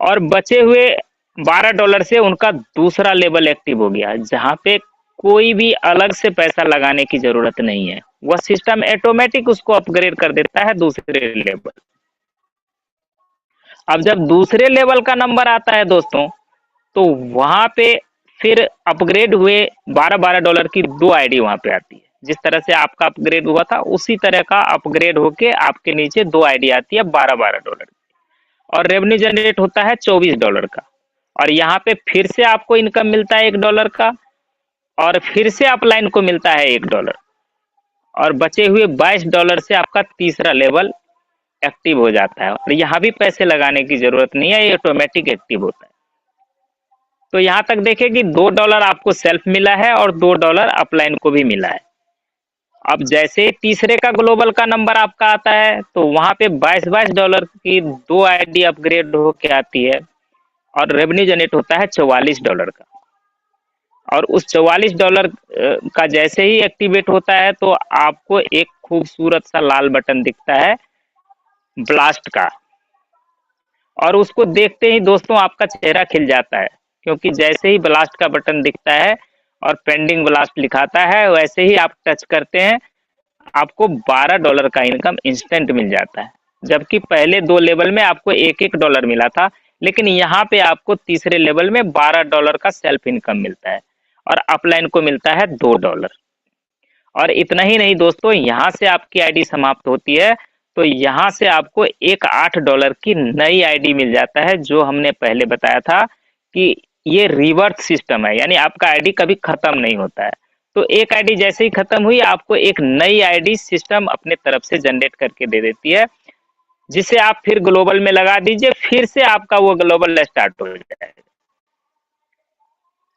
और बचे हुए $12 से उनका दूसरा लेवल एक्टिव हो गया, जहाँ पे कोई भी अलग से पैसा लगाने की जरूरत नहीं है। वह सिस्टम ऑटोमेटिक उसको अपग्रेड कर देता है दूसरे लेवल। अब जब दूसरे लेवल का नंबर आता है दोस्तों, तो वहां पे फिर अपग्रेड हुए $12 की 2 आईडी वहां पे आती है। जिस तरह से आपका अपग्रेड हुआ था उसी तरह का अपग्रेड होके आपके नीचे 2 आईडी आती है $12 की, और रेवेन्यू जनरेट होता है $24 का। और यहाँ पे फिर से आपको इनकम मिलता है $1 का, और फिर से अपलाइन को मिलता है $1, और बचे हुए $22 से आपका तीसरा लेवल एक्टिव हो जाता है। और यहाँ भी पैसे लगाने की जरूरत नहीं है, ये ऑटोमेटिक एक्टिव होता है। तो यहाँ तक देखें कि $2 आपको सेल्फ मिला है और $2 अपलाइन को भी मिला है। अब जैसे तीसरे का ग्लोबल का नंबर आपका आता है तो वहां पे $22 की 2 आईडी अपग्रेड होके आती है, और रेवेन्यू जनरेट होता है $44 का। और उस $44 का जैसे ही एक्टिवेट होता है तो आपको एक खूबसूरत सा लाल बटन दिखता है ब्लास्ट का, और उसको देखते ही दोस्तों आपका चेहरा खिल जाता है, क्योंकि जैसे ही ब्लास्ट का बटन दिखता है और पेंडिंग ब्लास्ट लिखाता है, वैसे ही आप टच करते हैं आपको $12 का इनकम इंस्टेंट मिल जाता है। जबकि पहले 2 लेवल में आपको $1 मिला था, लेकिन यहाँ पे आपको तीसरे लेवल में $12 का सेल्फ इनकम मिलता है, और अपलाइन को मिलता है $2। और इतना ही नहीं दोस्तों, यहाँ से आपकी आईडी समाप्त होती है तो यहाँ से आपको एक $8 की नई आईडी मिल जाता है, जो हमने पहले बताया था कि ये रिवर्स सिस्टम है, यानी आपका आईडी कभी खत्म नहीं होता है। तो एक आईडी जैसे ही खत्म हुई आपको एक नई आईडी सिस्टम अपने तरफ से जनरेट करके दे देती है, जिसे आप फिर ग्लोबल में लगा दीजिए, फिर से आपका वो ग्लोबल स्टार्ट हो जाएगा।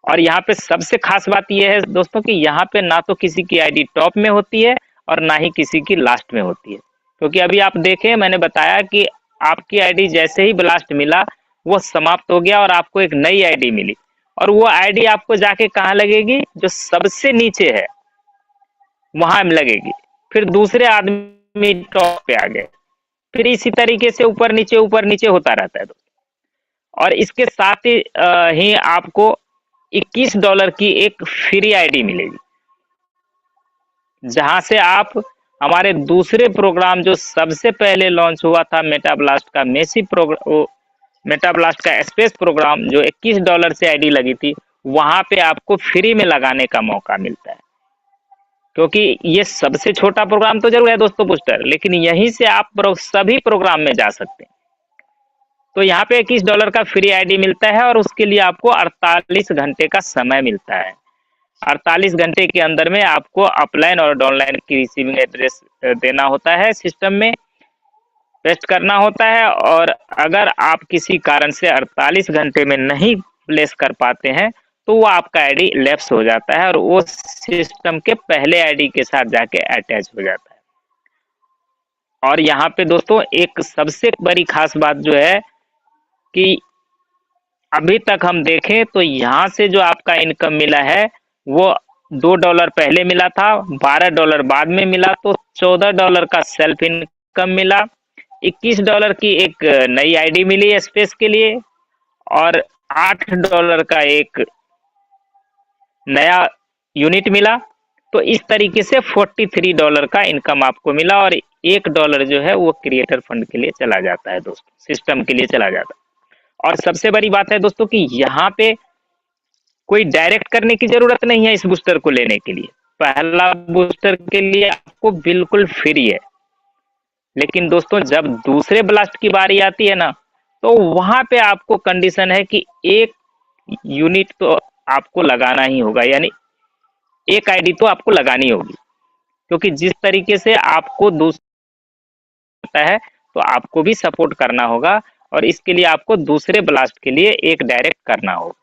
और यहाँ पे सबसे खास बात यह है दोस्तों कि यहाँ पे ना तो किसी की आईडी टॉप में होती है और ना ही किसी की लास्ट में होती है, क्योंकि अभी आप देखें मैंने बताया कि आपकी आईडी जैसे ही ब्लास्ट मिला वो समाप्त हो गया और आपको एक नई आईडी मिली, और वो आईडी आपको जाके कहाँ लगेगी, जो सबसे नीचे है वहां लगेगी। फिर दूसरे आदमी टॉप पे आ गए, फिर इसी तरीके से ऊपर नीचे होता रहता है दोस्तों। और इसके साथ ही आपको $21 की एक फ्री आईडी मिलेगी, जहां से आप हमारे दूसरे प्रोग्राम जो सबसे पहले लॉन्च हुआ था मेटाब्लास्ट का मेटाब्लास्ट का स्पेस प्रोग्राम, जो $21 से आईडी लगी थी, वहां पे आपको फ्री में लगाने का मौका मिलता है। क्योंकि ये सबसे छोटा प्रोग्राम तो जरूर है दोस्तों बूस्टर, लेकिन यहीं से आप सभी प्रोग्राम में जा सकते हैं। तो यहाँ पे $21 का फ्री आईडी मिलता है, और उसके लिए आपको 48 घंटे का समय मिलता है। 48 घंटे के अंदर में आपको अपलाइन और डाउनलाइन की रिसीविंग एड्रेस देना होता है, सिस्टम में पेस्ट करना होता है। और अगर आप किसी कारण से 48 घंटे में नहीं प्लेस कर पाते हैं तो वो आपका आईडी लैप्स हो जाता है और वो सिस्टम के पहले आईडी के साथ जाके अटैच हो जाता है। और यहाँ पे दोस्तों एक सबसे बड़ी खास बात जो है कि अभी तक हम देखें तो यहाँ से जो आपका इनकम मिला है वो $2 पहले मिला था, $12 बाद में मिला, तो $14 का सेल्फ इनकम मिला, $21 की एक नई आईडी मिली स्पेस के लिए और $8 का एक नया यूनिट मिला। तो इस तरीके से $43 का इनकम आपको मिला और $1 जो है वो क्रिएटर फंड के लिए चला जाता है दोस्तों, सिस्टम के लिए चला जाता है। और सबसे बड़ी बात है दोस्तों कि यहाँ पे कोई डायरेक्ट करने की जरूरत नहीं है इस बूस्टर को लेने के लिए। पहला बूस्टर के लिए आपको बिल्कुल फ्री है, लेकिन दोस्तों जब दूसरे ब्लास्ट की बारी आती है ना, तो वहां पे आपको कंडीशन है कि एक यूनिट तो आपको लगाना ही होगा, यानी एक आईडी तो आपको लगानी होगी, क्योंकि जिस तरीके से आपको दूसरा है तो आपको भी सपोर्ट करना होगा और इसके लिए आपको दूसरे ब्लास्ट के लिए एक डायरेक्ट करना होगा।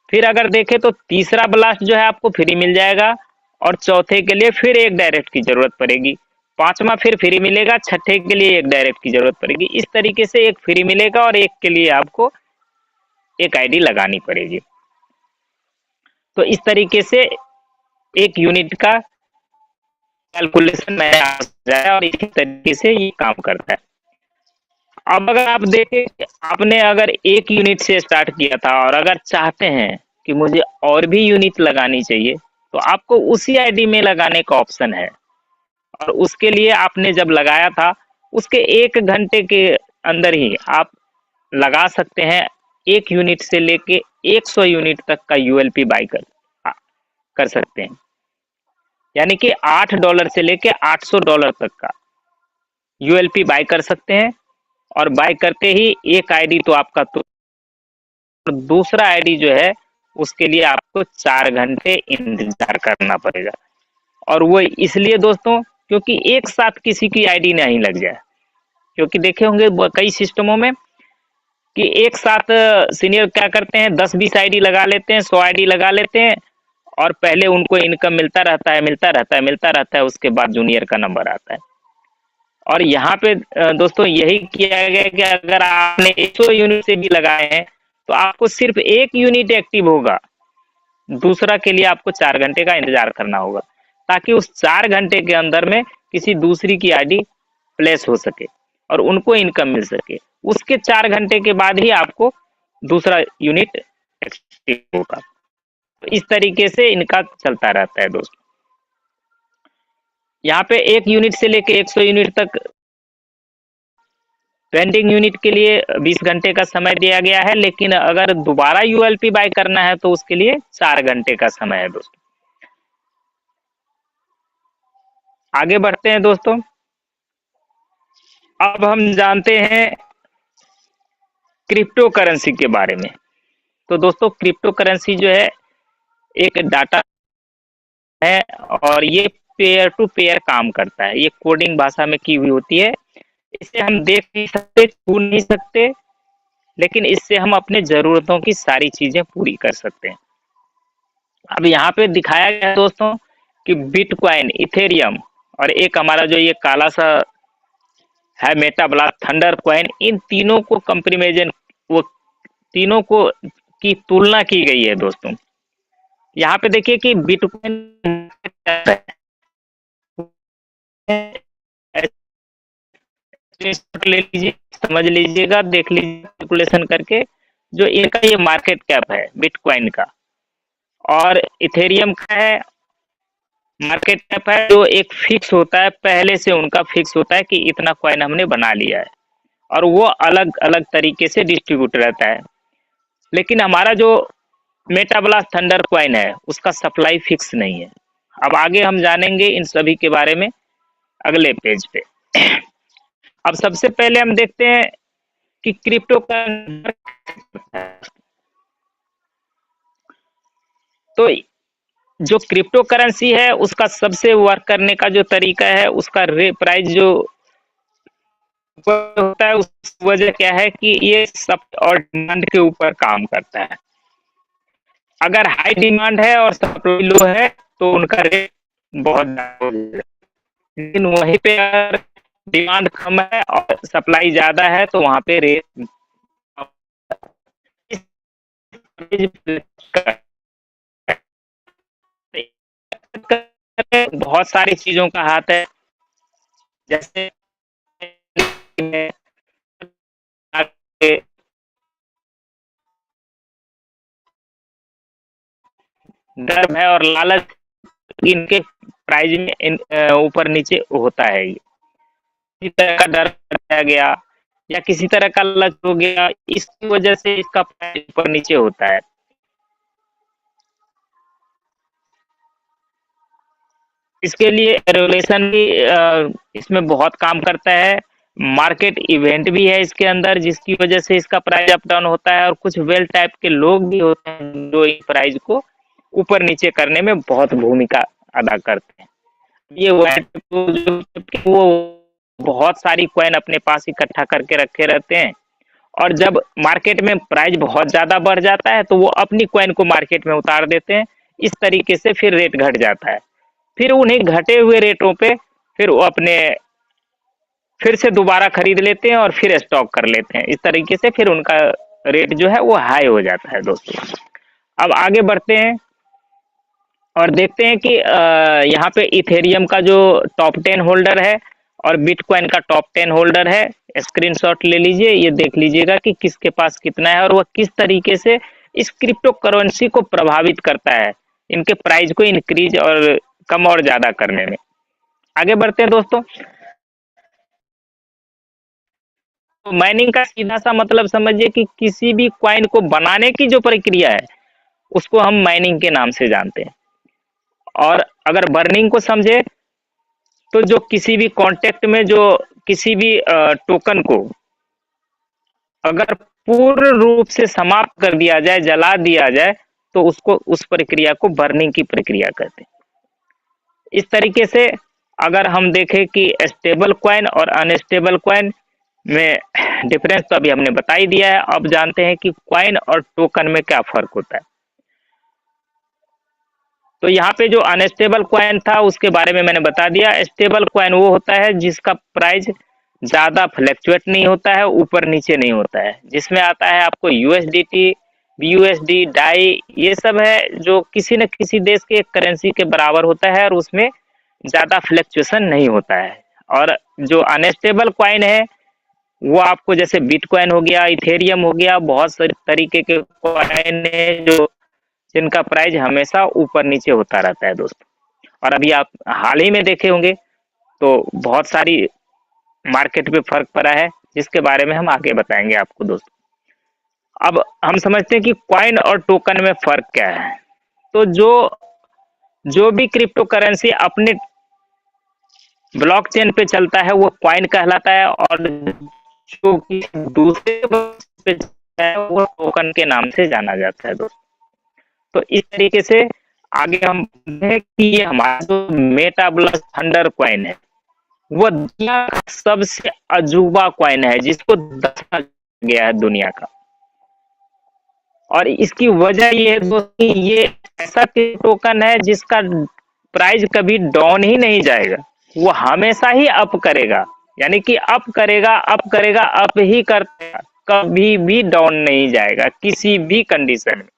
फिर अगर देखें तो तीसरा ब्लास्ट जो है आपको फ्री मिल जाएगा और चौथे के लिए फिर एक डायरेक्ट की जरूरत पड़ेगी, पांचवा फिर फ्री मिलेगा, छठे के लिए एक डायरेक्ट की जरूरत पड़ेगी। इस तरीके से एक फ्री मिलेगा और एक के लिए आपको एक आईडी लगानी पड़ेगी। तो इस तरीके से एक यूनिट का कैलकुलेशन मैंने जाए और इसी तरीके से ये काम करता है। अब अगर आप देखें कि आपने अगर एक यूनिट से स्टार्ट किया था और अगर चाहते हैं कि मुझे और भी यूनिट लगानी चाहिए, तो आपको उसी आईडी में लगाने का ऑप्शन है और उसके लिए आपने जब लगाया था उसके 1 घंटे के अंदर ही आप लगा सकते हैं। एक यूनिट से लेके 100 यूनिट तक का यूएलपी बाय कर सकते हैं, यानी कि $8 से लेके $800 तक का यूएलपी बाय कर सकते हैं। और बाय करते ही एक आईडी तो आपका, तो दूसरा आईडी जो है उसके लिए आपको 4 घंटे इंतजार करना पड़ेगा। और वो इसलिए दोस्तों क्योंकि एक साथ किसी की आईडी नहीं लग जाए, क्योंकि देखे होंगे कई सिस्टमों में कि एक साथ सीनियर क्या करते हैं, 10-20 आईडी लगा लेते हैं, 100 आईडी लगा लेते हैं और पहले उनको इनकम मिलता रहता है, उसके बाद जूनियर का नंबर आता है। और यहाँ पे दोस्तों यही किया गया कि अगर आपने 100 यूनिट से भी लगाए हैं तो आपको सिर्फ एक यूनिट एक्टिव होगा, दूसरा के लिए आपको 4 घंटे का इंतजार करना होगा, ताकि उस 4 घंटे के अंदर में किसी दूसरी की आईडी प्लेस हो सके और उनको इनकम मिल सके। उसके 4 घंटे के बाद ही आपको दूसरा यूनिट एक्टिव होगा। तो इस तरीके से इनका चलता रहता है दोस्तों। यहाँ पे एक यूनिट से लेके 100 यूनिट तक पेंडिंग यूनिट के लिए 20 घंटे का समय दिया गया है, लेकिन अगर दोबारा यूएलपी बाय करना है तो उसके लिए 4 घंटे का समय है दोस्तों। आगे बढ़ते हैं दोस्तों। अब हम जानते हैं क्रिप्टो करेंसी के बारे में। तो दोस्तों क्रिप्टो करेंसी जो है एक डाटा है और ये पेयर टू पेयर काम करता है। ये कोडिंग भाषा में की हुई होती है। इसे हम देख नहीं सकते, छू नहीं सकते, लेकिन इससे हम अपने जरूरतों की सारी चीजें पूरी कर सकते हैं। अब यहाँ पे दिखाया गया है दोस्तों कि बिटकॉइन, इथेरियम और एक हमारा जो ये काला सा है मेटा ब्लास्ट थंडर कॉइन, इन तीनों को कंपैरिजन, वो तीनों को की तुलना की गई है दोस्तों। यहाँ पे देखिए कि बिटकॉइन ले लीजिए, समझ लीजिएगा, देख लीजिए कैलकुलेशन करके, जो इनका ये मार्केट कैप है बिटकॉइन का। और इथेरियम का है मार्केट कैप है जो एक फिक्स होता है, पहले से उनका फिक्स होता है कि इतना कॉइन हमने बना लिया है और वो अलग अलग तरीके से डिस्ट्रीब्यूट रहता है। लेकिन हमारा जो मेटाब्लास्ट थंडर कॉइन है उसका सप्लाई फिक्स नहीं है। अब आगे हम जानेंगे इन सभी के बारे में अगले पेज पे। अब सबसे पहले हम देखते हैं कि क्रिप्टो का, तो जो क्रिप्टो करेंसी है उसका सबसे वर्क करने का जो तरीका है, उसका प्राइस जो होता है, उस वजह क्या है कि ये सब और डिमांड के ऊपर काम करता है। अगर हाई डिमांड है और सप्लाई लो है तो उनका रेट बहुत ज़्यादा हो जाएगा। लेकिन वहीं पे अगर डिमांड कम है और सप्लाई ज़्यादा है तो वहाँ पे रेट बहुत सारी चीज़ों का हाथ है, जैसे डर भय और लालच इनके प्राइस में ऊपर नीचे होता है। किसी तरह का डर बताया गया या किसी तरह का लालच हो गया, इसकी वजह से इसका प्राइस ऊपर नीचे होता है। इसके लिए रेगुलेशन भी इसमें बहुत काम करता है। मार्केट इवेंट भी है इसके अंदर, जिसकी वजह से इसका प्राइस अप डाउन होता है और कुछ वेल टाइप के लोग भी होते हैं जो इस प्राइस को ऊपर नीचे करने में बहुत भूमिका अदा करते हैं। ये वो बहुत सारी कॉइन अपने पास इकट्ठा करके रखे रहते हैं और जब मार्केट में प्राइस बहुत ज़्यादा बढ़ जाता है तो वो अपनी कॉइन को मार्केट में उतार देते हैं। इस तरीके से फिर रेट घट जाता है। फिर उन्हीं घटे हुए रेटों पे फिर वो अपने फिर से दोबारा खरीद लेते हैं और फिर स्टॉक कर लेते हैं। इस तरीके से फिर उनका रेट जो है वो हाई हो जाता है दोस्तों। अब आगे बढ़ते हैं और देखते हैं कि यहाँ पे इथेरियम का जो टॉप 10 होल्डर है और बिटकॉइन का टॉप 10 होल्डर है। स्क्रीनशॉट ले लीजिए, ये देख लीजिएगा कि किसके पास कितना है और वह किस तरीके से इस क्रिप्टो करेंसी को प्रभावित करता है, इनके प्राइस को इंक्रीज और कम और ज़्यादा करने में। आगे बढ़ते हैं दोस्तों। तो माइनिंग का सीधा सा मतलब समझिए कि किसी भी कॉइन को बनाने की जो प्रक्रिया है उसको हम माइनिंग के नाम से जानते हैं। और अगर बर्निंग को समझे तो जो किसी भी कॉन्टेक्ट में जो किसी भी टोकन को अगर पूर्ण रूप से समाप्त कर दिया जाए, जला दिया जाए, तो उसको उस प्रक्रिया को बर्निंग की प्रक्रिया कहते हैं। इस तरीके से अगर हम देखें कि स्टेबल कॉइन और अनस्टेबल कॉइन में डिफरेंस तो अभी हमने बता ही दिया है। अब जानते हैं कि कॉइन और टोकन में क्या फर्क होता है। तो यहाँ पे जो अनस्टेबल कॉइन था उसके बारे में मैंने बता दिया। स्टेबल कॉइन वो होता है जिसका प्राइस ज़्यादा फ्लैक्चुएट नहीं होता है, ऊपर नीचे नहीं होता है, जिसमें आता है आपको यूएसडीटी, बीयूएसडी, डाई, ये सब है जो किसी न किसी देश के करेंसी के बराबर होता है और उसमें ज़्यादा फ्लैक्चुएशन नहीं होता है। और जो अनस्टेबल कॉइन है वो आपको जैसे बिटकॉइन हो गया, इथेरियम हो गया, बहुत सारे तरीके के कॉइन है जो जिनका प्राइस हमेशा ऊपर नीचे होता रहता है दोस्तों। और अभी आप हाल ही में देखे होंगे तो बहुत सारी मार्केट पे फर्क पड़ा है, जिसके बारे में हम आगे बताएंगे आपको दोस्तों। अब हम समझते हैं कि कॉइन और टोकन में फर्क क्या है। तो जो भी क्रिप्टो करेंसी अपने ब्लॉकचेन पे चलता है वो कॉइन कहलाता है और जो कि दूसरे पे चलता है वो टोकन के नाम से जाना जाता है दोस्तों। तो इस तरीके से आगे हम देखें कि ये हमारा जो मेटाब्लस थंडर कॉइन है वो दुनिया का सबसे अजूबा कॉइन है, जिसको दफना गया है दुनिया का। और इसकी वजह ये है दोस्तों, ये ऐसा टोकन है जिसका प्राइस कभी डाउन ही नहीं जाएगा, वो हमेशा ही अप करेगा। यानी कि अप करेगा, अप करेगा, अप ही करेगा, कभी भी डाउन नहीं जाएगा किसी भी कंडीशन में।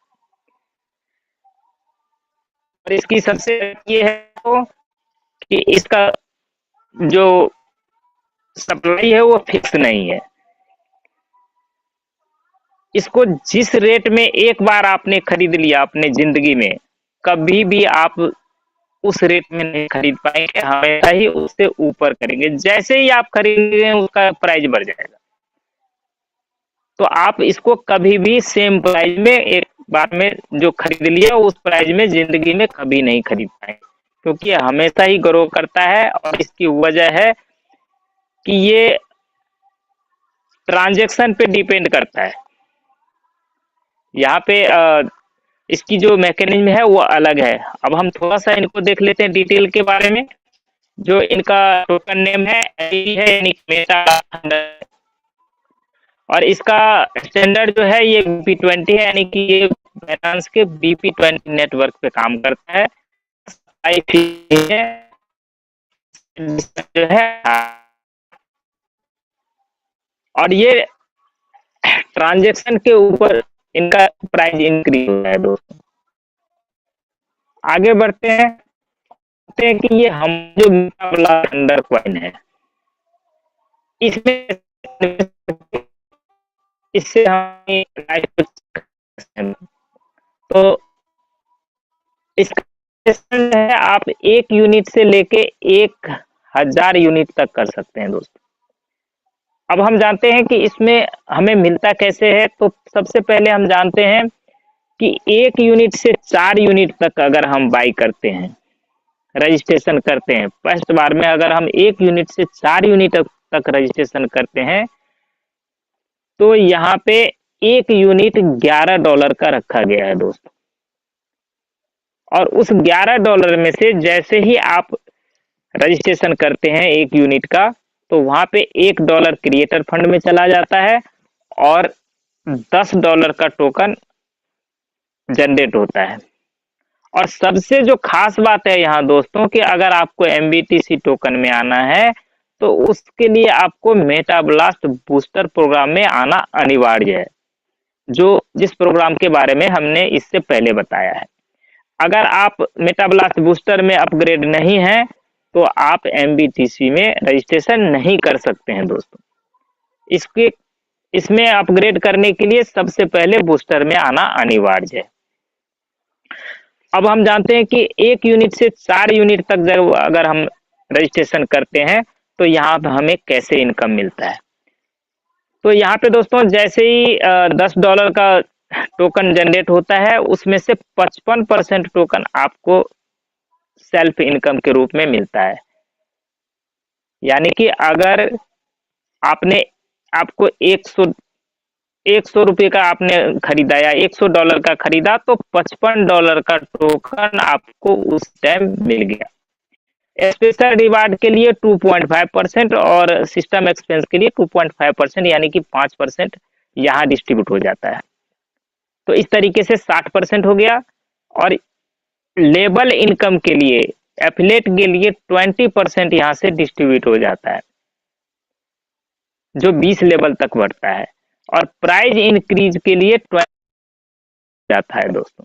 और इसकी सबसे ये है तो कि इसका जो सप्लाई है वो फिक्स नहीं है। इसको जिस रेट में एक बार आपने खरीद लिया अपने जिंदगी में, कभी भी आप उस रेट में नहीं खरीद पाएंगे, हमेशा ही उससे ऊपर करेंगे। जैसे ही आप खरीदेंगे उसका प्राइस बढ़ जाएगा। तो आप इसको कभी भी सेम प्राइस में एक बार में जो खरीद लिया उस प्राइस में जिंदगी में कभी नहीं खरीद पाएंगे, क्योंकि ये हमेशा ही ग्रो करता है। और इसकी वजह है कि ये ट्रांजैक्शन पे डिपेंड करता है। यहाँ पे इसकी जो मैकेनिज्म है वो अलग है। अब हम थोड़ा सा इनको देख लेते हैं डिटेल के बारे में। जो इनका टोकन नेम है यानी मेटा, और इसका स्टैंडर्ड जो है ये P20 है, यानी कि ये बाइनांस के BP20 नेटवर्क पे काम करता है। जो है और ये ट्रांजैक्शन के ऊपर इनका प्राइस इंक्रीज हो रहा है दोस्तों। आगे बढ़ते हैं कि ये हम जो वाला अंडर कॉइन है, इसमें इससे हम तो इसका है आप 1 यूनिट से लेके 1000 यूनिट तक कर सकते हैं दोस्तों। अब हम जानते हैं कि इसमें हमें मिलता कैसे है। तो सबसे पहले हम जानते हैं कि 1 यूनिट से 4 यूनिट तक अगर हम बाई करते हैं, रजिस्ट्रेशन करते हैं, फर्स्ट बार में अगर हम 1 यूनिट से 4 यूनिट तक रजिस्ट्रेशन करते हैं, तो यहाँ पे 1 यूनिट $11 का रखा गया है दोस्तों। और उस $11 में से जैसे ही आप रजिस्ट्रेशन करते हैं 1 यूनिट का, तो वहां पे $1 क्रिएटर फंड में चला जाता है और $10 का टोकन जनरेट होता है। और सबसे जो खास बात है यहाँ दोस्तों कि अगर आपको MBTC टोकन में आना है तो उसके लिए आपको मेटाब्लास्ट बूस्टर प्रोग्राम में आना अनिवार्य है, जिस प्रोग्राम के बारे में हमने इससे पहले बताया है। अगर आप मेटाब्लास्ट बूस्टर में अपग्रेड नहीं है तो आप MBTC में रजिस्ट्रेशन नहीं कर सकते हैं दोस्तों। इसमें अपग्रेड करने के लिए सबसे पहले बूस्टर में आना अनिवार्य है। अब हम जानते हैं कि 1 यूनिट से 4 यूनिट तक अगर हम रजिस्ट्रेशन करते हैं तो यहाँ पे हमें कैसे इनकम मिलता है। तो यहाँ पे दोस्तों जैसे ही $10 का टोकन जनरेट होता है, उसमें से 55% टोकन आपको सेल्फ इनकम के रूप में मिलता है। यानी कि अगर आपको 100 रुपये का आपने खरीदा या $100 का खरीदा, तो $55 का टोकन आपको उस टाइम मिल गया। स्पेशल रिवार्ड के लिए 2.5% और सिस्टम एक्सपेंस के लिए 2.5% यानी कि 5% यहाँ डिस्ट्रीब्यूट हो जाता है। तो इस तरीके से 60% हो गया। और लेबल इनकम के लिए, एफिलेट के लिए 20% यहाँ से डिस्ट्रीब्यूट हो जाता है, जो 20 लेवल तक बढ़ता है। और प्राइज इंक्रीज के लिए 20 जाता है दोस्तों।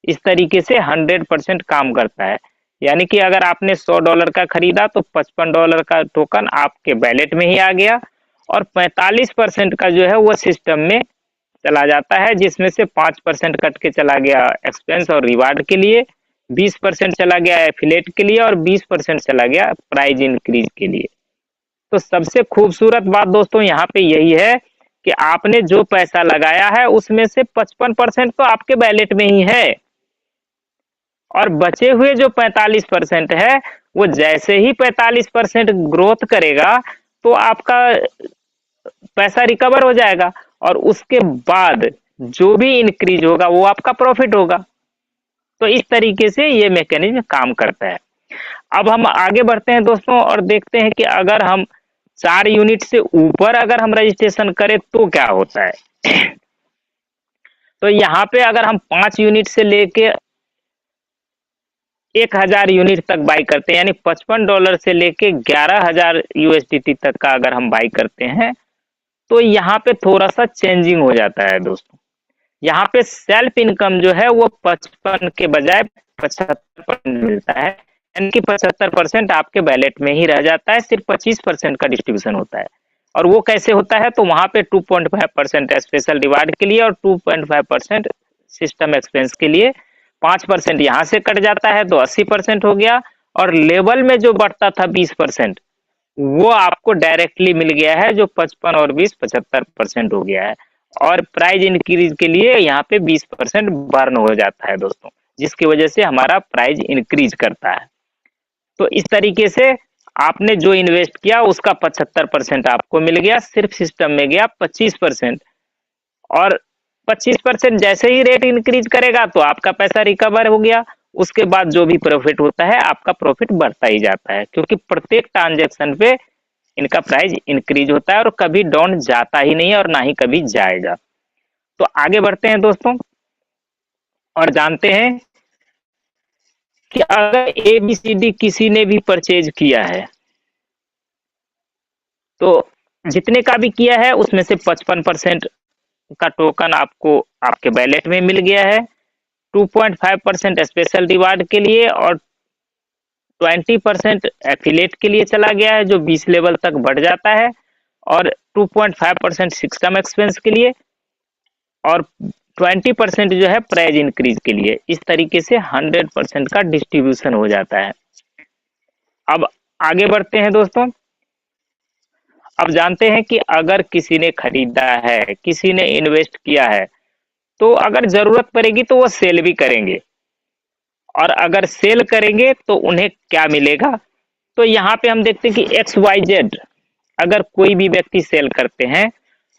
इस तरीके से 100% काम करता है। यानी कि अगर आपने $100 का खरीदा तो $55 का टोकन आपके वैलेट में ही आ गया और 45% का जो है वो सिस्टम में चला जाता है, जिसमें से 5% कट के चला गया एक्सपेंस और रिवार्ड के लिए, 20% चला गया एफिलेट के लिए और 20% चला गया प्राइज इंक्रीज के लिए। तो सबसे खूबसूरत बात दोस्तों यहाँ पे यही है कि आपने जो पैसा लगाया है उसमें से 55% तो आपके वैलेट में ही है और बचे हुए जो 45% है वो जैसे ही 45% ग्रोथ करेगा तो आपका पैसा रिकवर हो जाएगा और उसके बाद जो भी इंक्रीज होगा वो आपका प्रॉफिट होगा। तो इस तरीके से ये मैकेनिज्म काम करता है। अब हम आगे बढ़ते हैं दोस्तों और देखते हैं कि अगर हम 4 यूनिट से ऊपर अगर हम रजिस्ट्रेशन करें तो क्या होता है। तो यहाँ पे अगर हम 5 यूनिट से लेके 1000 यूनिट तक बाई करते हैं, यानी $55 से लेके 11,000 USDT तक का अगर हम बाई करते हैं, तो यहाँ पे थोड़ा सा चेंजिंग हो जाता है दोस्तों। यहाँ पे सेल्फ इनकम जो है वो 55 के बजाय 75% मिलता है, यानी कि 75% आपके वैलेट में ही रह जाता है, सिर्फ 25% का डिस्ट्रीब्यूशन होता है। और वो कैसे होता है, तो वहां पे 2.5% स्पेशल रिवार्ड के लिए और 2.5% सिस्टम एक्सपेंस के लिए, 5% यहाँ से कट जाता है तो 80% हो गया। और लेवल में जो बढ़ता था 20%, वो आपको डायरेक्टली मिल गया है, जो 55 और 20 75% हो गया है। और प्राइज इंक्रीज के लिए यहाँ पे 20% बर्न हो जाता है दोस्तों, जिसकी वजह से हमारा प्राइज इंक्रीज करता है। तो इस तरीके से आपने जो इन्वेस्ट किया उसका 75% आपको मिल गया, सिर्फ सिस्टम में गया 25%। और 25% जैसे ही रेट इंक्रीज करेगा तो आपका पैसा रिकवर हो गया। उसके बाद जो भी प्रॉफिट होता है आपका प्रॉफिट बढ़ता ही जाता है, क्योंकि प्रत्येक ट्रांजैक्शन पे इनका प्राइस इंक्रीज होता है और कभी डाउन जाता ही नहीं है और ना ही कभी जाएगा। तो आगे बढ़ते हैं दोस्तों। और जानते हैं कि अगर ABCD किसी ने भी परचेज किया है तो जितने का भी किया है उसमें से 55% का टोकन आपको आपके वैलेट में मिल गया है, 2.5% स्पेशल रिवार्ड के लिए और 20% एफिलेट के लिए चला गया है जो 20 लेवल तक बढ़ जाता है, और 2.5% सिस्टम एक्सपेंस के लिए और 20% जो है प्राइस इंक्रीज के लिए। इस तरीके से 100% का डिस्ट्रीब्यूशन हो जाता है। अब आगे बढ़ते हैं दोस्तों। अब जानते हैं कि अगर किसी ने खरीदा है, किसी ने इन्वेस्ट किया है, तो अगर जरूरत पड़ेगी तो वो सेल भी करेंगे, और अगर सेल करेंगे तो उन्हें क्या मिलेगा। तो यहाँ पे हम देखते हैं कि XYZ अगर कोई भी व्यक्ति सेल करते हैं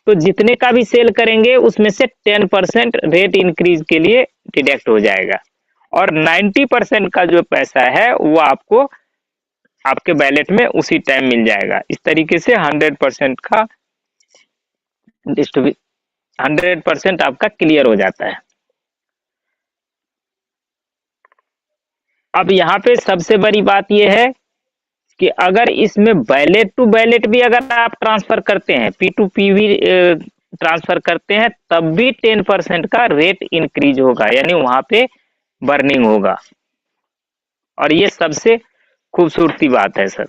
तो जितने का भी सेल करेंगे उसमें से 10% रेट इंक्रीज के लिए डिडक्ट हो जाएगा, और 90% का जो पैसा है वो आपको आपके वैलेट में उसी टाइम मिल जाएगा। इस तरीके से 100% का डिस्ट्रीब्यू 100% आपका क्लियर हो जाता है। अब यहाँ पे सबसे बड़ी बात यह है कि अगर इसमें वैलेट टू वैलेट भी अगर आप ट्रांसफर करते हैं, P2P भी ट्रांसफर करते हैं, तब भी 10% का रेट इंक्रीज होगा, यानी वहां पे बर्निंग होगा। और ये सबसे खूबसूरती बात है सर।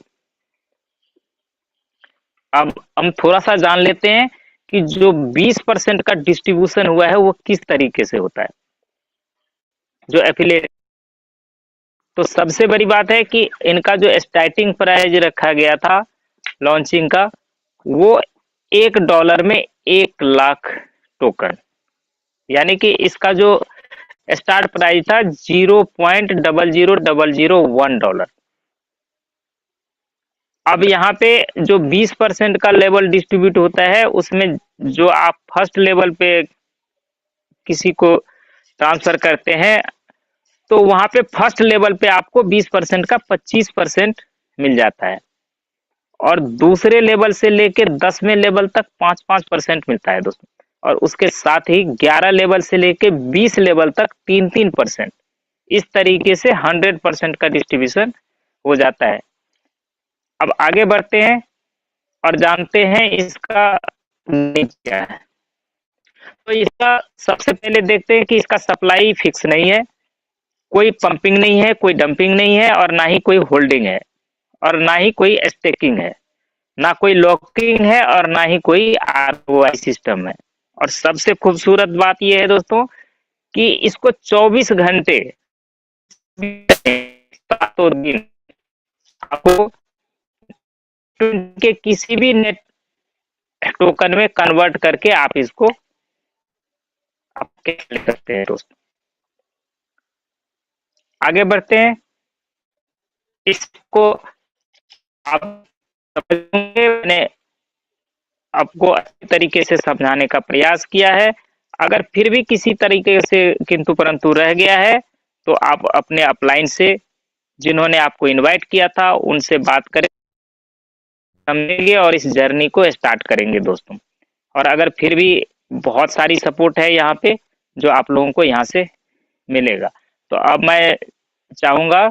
अब हम थोड़ा सा जान लेते हैं कि जो 20% का डिस्ट्रीब्यूशन हुआ है वो किस तरीके से होता है, जो एफिलिएट। तो सबसे बड़ी बात है कि इनका जो स्टार्टिंग प्राइस रखा गया था लॉन्चिंग का, वो $1 में 1 लाख टोकन, यानी कि इसका जो स्टार्ट प्राइस था $0.00001। अब यहाँ पे जो 20% का लेवल डिस्ट्रीब्यूट होता है उसमें जो आप फर्स्ट लेवल पे किसी को ट्रांसफर करते हैं तो वहां पे फर्स्ट लेवल पे आपको 20% का 25% मिल जाता है, और दूसरे लेवल से लेकर 10वें लेवल तक 5-5% मिलता है दोस्तों, और उसके साथ ही 11 लेवल से लेकर 20 लेवल तक 3-3%। इस तरीके से 100% का डिस्ट्रीब्यूशन हो जाता है। अब आगे बढ़ते हैं और जानते हैं इसका नीच क्या है। तो इसका सबसे पहले देखते हैं कि इसका सप्लाई फिक्स नहीं है, कोई पंपिंग नहीं है, कोई डंपिंग नहीं है, और ना ही कोई होल्डिंग है, और ना ही कोई स्टेकिंग है, ना कोई लॉकिंग है, और ना ही कोई ROI सिस्टम है। और सबसे खूबसूरत बात यह है दोस्तों कि इसको 24 घंटे 7 दिन आपको के किसी भी नेट टोकन में कन्वर्ट करके आप इसको आपके ले सकते हैं दोस्तों। आगे बढ़ते हैं। इसको आप समझेंगे, मैंने आपको अच्छी तरीके से समझाने का प्रयास किया है। अगर फिर भी किसी तरीके से किंतु परंतु रह गया है तो आप अपने अपलाइन से, जिन्होंने आपको इनवाइट किया था, उनसे बात करें, समझेंगे और इस जर्नी को स्टार्ट करेंगे दोस्तों। और अगर फिर भी बहुत सारी सपोर्ट है यहाँ पे जो आप लोगों को यहाँ से मिलेगा। तो अब मैं चाहूंगा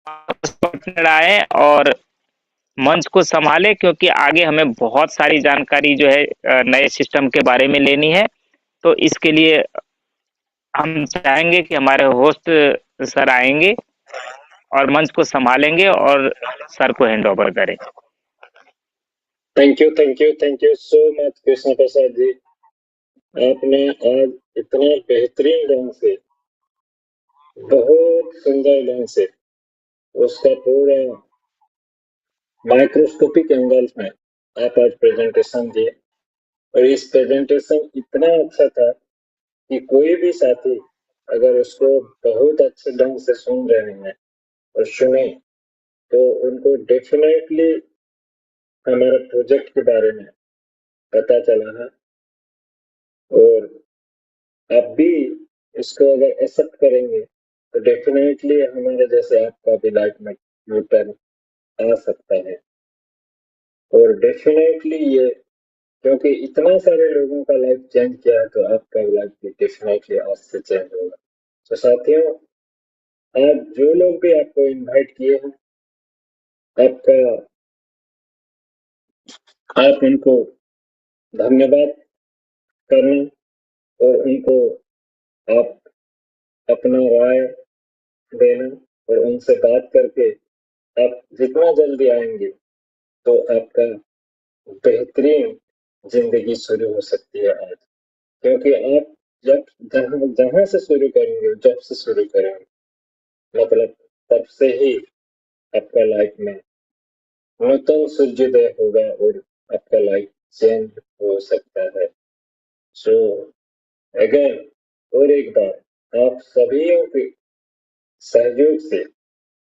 पार्टनर आए और मंच को संभाले, क्योंकि आगे हमें बहुत सारी जानकारी जो है नए सिस्टम के बारे में लेनी है। तो इसके लिए हम चाहेंगे कि हमारे होस्ट सर आएंगे और मंच को संभालेंगे और सर को हैंड ओवर करें। Thank you so much Krishna Prasad ji. आपने आज इतना बेहतरीन ढंग से, बहुत सुंदर ढंग से उसका पूरा माइक्रोस्कोपिक एंगल में आप आज प्रेजेंटेशन दिए, और इस प्रेजेंटेशन इतना अच्छा था कि कोई भी साथी अगर उसको बहुत अच्छे ढंग से सुन रहे हैं और सुने तो उनको डेफिनेटली हमारे प्रोजेक्ट के बारे में पता चला है, और आप भी इसको अगर एक्सेप्ट करेंगे तो डेफिनेटली हमारे जैसे आपका भी लाइफ में रिटर्न आ सकता है। और डेफिनेटली ये क्योंकि इतना सारे लोगों का लाइफ चेंज किया है, तो आपका लाइफ भी डेफिनेटली आज से चेंज होगा। तो साथियों, आज जो लोग भी आपको इनवाइट किए हैं, आपका आप उनको धन्यवाद करना और उनको आप अपना राय देना और उनसे बात करके आप जितना जल्दी आएंगे तो आपका बेहतरीन जिंदगी शुरू हो सकती है आज। क्योंकि आप जब जहां जहां से शुरू करेंगे, जब से शुरू करेंगे, मतलब तब से ही आपका लाइफ में नूतन सूर्योदय होगा और आपका लाइफ चेंज हो सकता है। सो अगेन, और एक बार आप सभी के सहयोग से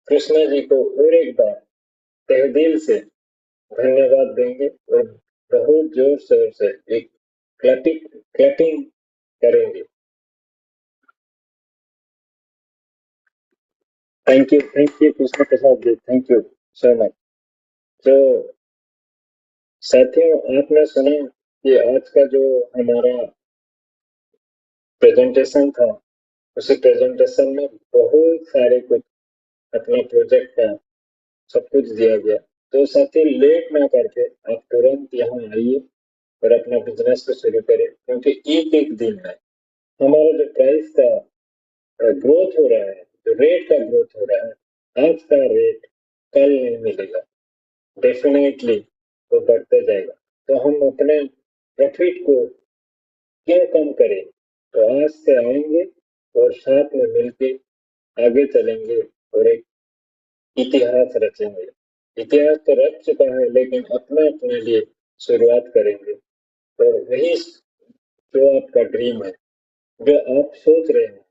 कृष्णा जी को और एक बार तहे दिल से धन्यवाद देंगे और बहुत जोर शोर से एक क्लैपिंग करेंगे। Thank you Krishna Prasad ji, thank you so much. तो साथियों, आपने सुना कि आज का जो हमारा प्रेजेंटेशन था, उसी प्रेजेंटेशन में बहुत सारे कुछ अपने प्रोजेक्ट का सब कुछ दिया गया। तो साथी, लेट ना करके आप तुरंत यहाँ आइए और अपना बिजनेस को शुरू करें, क्योंकि एक एक दिन में हमारा जो प्राइस का ग्रोथ हो रहा है, जो रेट का ग्रोथ हो रहा है, आज का रेट कल नहीं मिलेगा, डेफिनेटली वो बढ़ते जाएगा। तो हम अपने प्रॉफिट को क्यों कम करें? तो आज से आएंगे और साथ में मिलके आगे चलेंगे और एक इतिहास रचेंगे। इतिहास तो रच चुका है, लेकिन अपने अपने लिए शुरुआत करेंगे। और वही जो आपका ड्रीम है, जो आप सोच रहे हैं,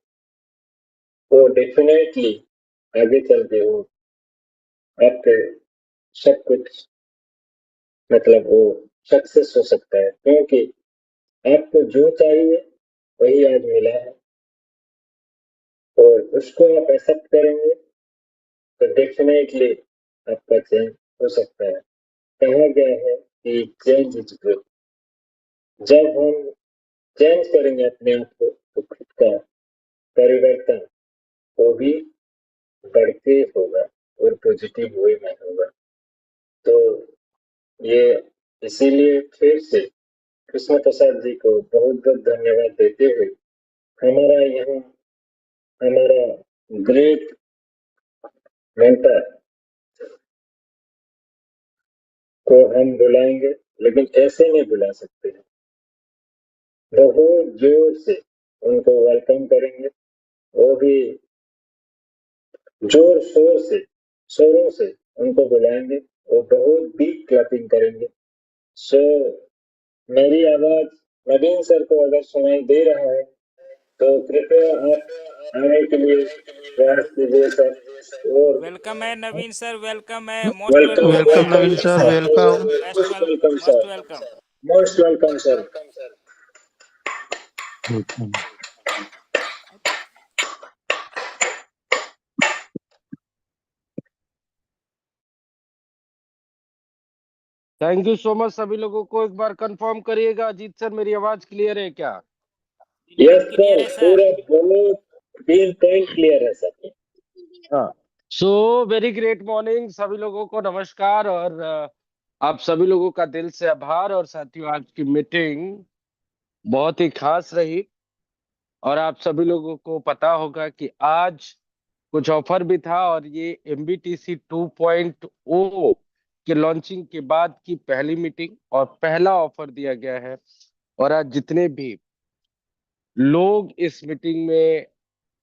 वो डेफिनेटली आगे चल के वो आपके सब कुछ, मतलब वो सक्सेस हो सकता है। क्योंकि आपको जो चाहिए वही आज मिला है और उसको आप एक्सेप्ट करेंगे तो डेफिनेटली आपका चेंज हो सकता है। कहा गया है कि चेंज इज ग्रोथ। जब हम चेंज करेंगे अपने आप को, तो खुद का परिवर्तन वो भी बढ़ के होगा और पॉजिटिव वे में होगा। तो ये इसीलिए फिर से कृष्ण प्रसाद जी को बहुत बहुत धन्यवाद देते हुए हमारा ग्रेट मेंटर को हम बुलाएंगे, लेकिन ऐसे नहीं बुला सकते हैं। बहुत जोर से उनको वेलकम करेंगे, वो भी जोर शोरों से उनको बुलाएंगे और बहुत बिग क्लैपिंग करेंगे। सो मेरी आवाज नवीन सर को अगर सुनाई दे रहा है तो कृपया आप आने के लिए प्रयास कीजिए सर। और वेलकम है नवीन सर, वेलकम है, मोस्ट वेलकम वेलकम है। Naveen sir, welcome. Most welcome most sir, welcome. Most welcome sir. Thank you so much सभी लोगों को। एक बार कंफर्म करिएगा, अजीत सर मेरी आवाज क्लियर है क्या? यस क्लियर सर, है सर। पूरा बहुत तीन पॉइंट क्लियर है सर। हाँ। सो वेरी ग्रेट मॉर्निंग सभी लोगों को, नमस्कार। और आप सभी लोगों का दिल से आभार। और साथियों, आज की मीटिंग बहुत ही खास रही और आप सभी लोगों को पता होगा कि आज कुछ ऑफर भी था। और ये MBTC 2.0 के लॉन्चिंग के बाद की पहली मीटिंग और पहला ऑफर दिया गया है। और आज जितने भी लोग इस मीटिंग में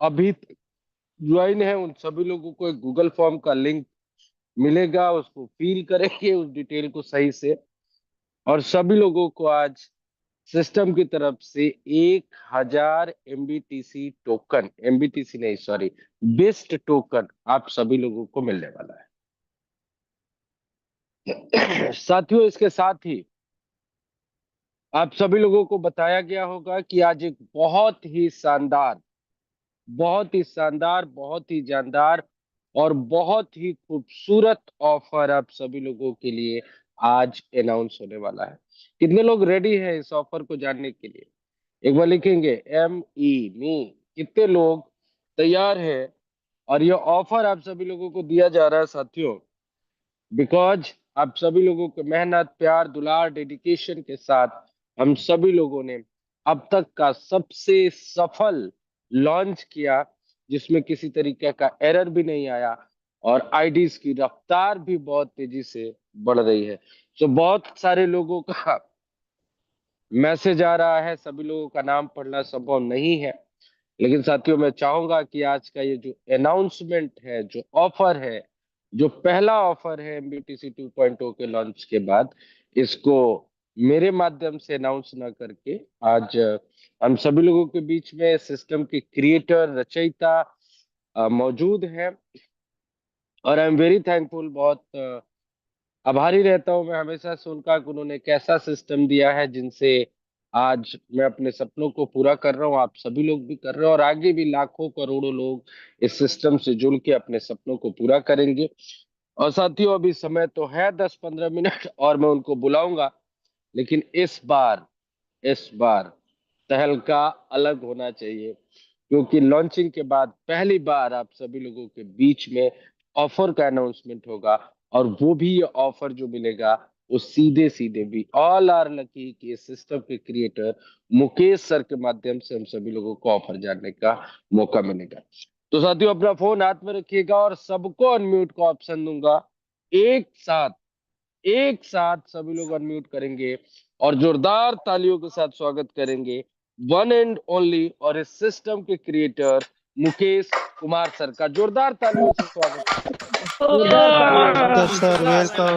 अभी ज्वाइन है, उन सभी लोगों को एक गूगल फॉर्म का लिंक मिलेगा, उसको फिल करेंगे उस डिटेल को सही से। और सभी लोगों को आज सिस्टम की तरफ से 1000 MBTC टोकन, MBTC नहीं सॉरी, बेस्ट टोकन आप सभी लोगों को मिलने वाला है। साथियों, इसके साथ ही आप सभी लोगों को बताया गया होगा कि आज एक बहुत ही शानदार, बहुत ही जानदार और बहुत ही खूबसूरत ऑफर आप सभी लोगों के लिए आज अनाउंस होने वाला है। कितने लोग रेडी हैं इस ऑफर को जानने के लिए? एक बार लिखेंगे मी, कितने लोग तैयार हैं? और ये ऑफर आप सभी लोगों को दिया जा रहा है साथियों, बिकॉज आप सभी लोगों के मेहनत, प्यार, दुलार, डेडिकेशन के साथ हम सभी लोगों ने अब तक का सबसे सफल लॉन्च किया, जिसमें किसी तरीके का एरर भी नहीं आया और आईडीज की रफ्तार भी बहुत तेजी से बढ़ रही है। तो बहुत सारे लोगों का मैसेज आ रहा है, सभी लोगों का नाम पढ़ना संभव नहीं है, लेकिन साथियों मैं चाहूंगा कि आज का ये जो अनाउंसमेंट है, जो ऑफर है, जो पहला ऑफर है एमबीटीसी 2.0 के लॉन्च के बाद, इसको मेरे माध्यम से अनाउंस ना करके आज हम सभी लोगों के बीच में सिस्टम के क्रिएटर, रचयिता मौजूद हैं। और आई एम वेरी थैंकफुल, बहुत आभारी रहता हूं मैं हमेशा से उनका कि उन्होंने कैसा सिस्टम दिया है जिनसे आज मैं अपने सपनों को पूरा कर रहा हूं, आप सभी लोग भी कर रहे हो और आगे भी लाखों करोड़ों लोग इस सिस्टम से जुड़ के अपने सपनों को पूरा करेंगे। और साथियों अभी समय तो है 10-15 मिनट और मैं उनको बुलाऊंगा, लेकिन इस बार तहलका अलग होना चाहिए, क्योंकि लॉन्चिंग के बाद पहली बार आप सभी लोगों के बीच में ऑफर का अनाउंसमेंट होगा। और वो भी ये ऑफर जो मिलेगा वो सीधे सीधे भी ऑल आर लकी कि इस सिस्टम के क्रिएटर मुकेश सर के माध्यम से हम सभी लोगों को ऑफर जानने का मौका मिलेगा। तो साथियों अपना फोन हाथ में रखिएगा और सबको अनम्यूट का ऑप्शन दूंगा। एक साथ सभी लोग अनम्यूट करेंगे और जोरदार तालियों के साथ स्वागत करेंगे वन एंड ओनली और इस सिस्टम के क्रिएटर मुकेश कुमार सर का। जोरदार तालियों से स्वागत। जोरदार तालियों से sir welcome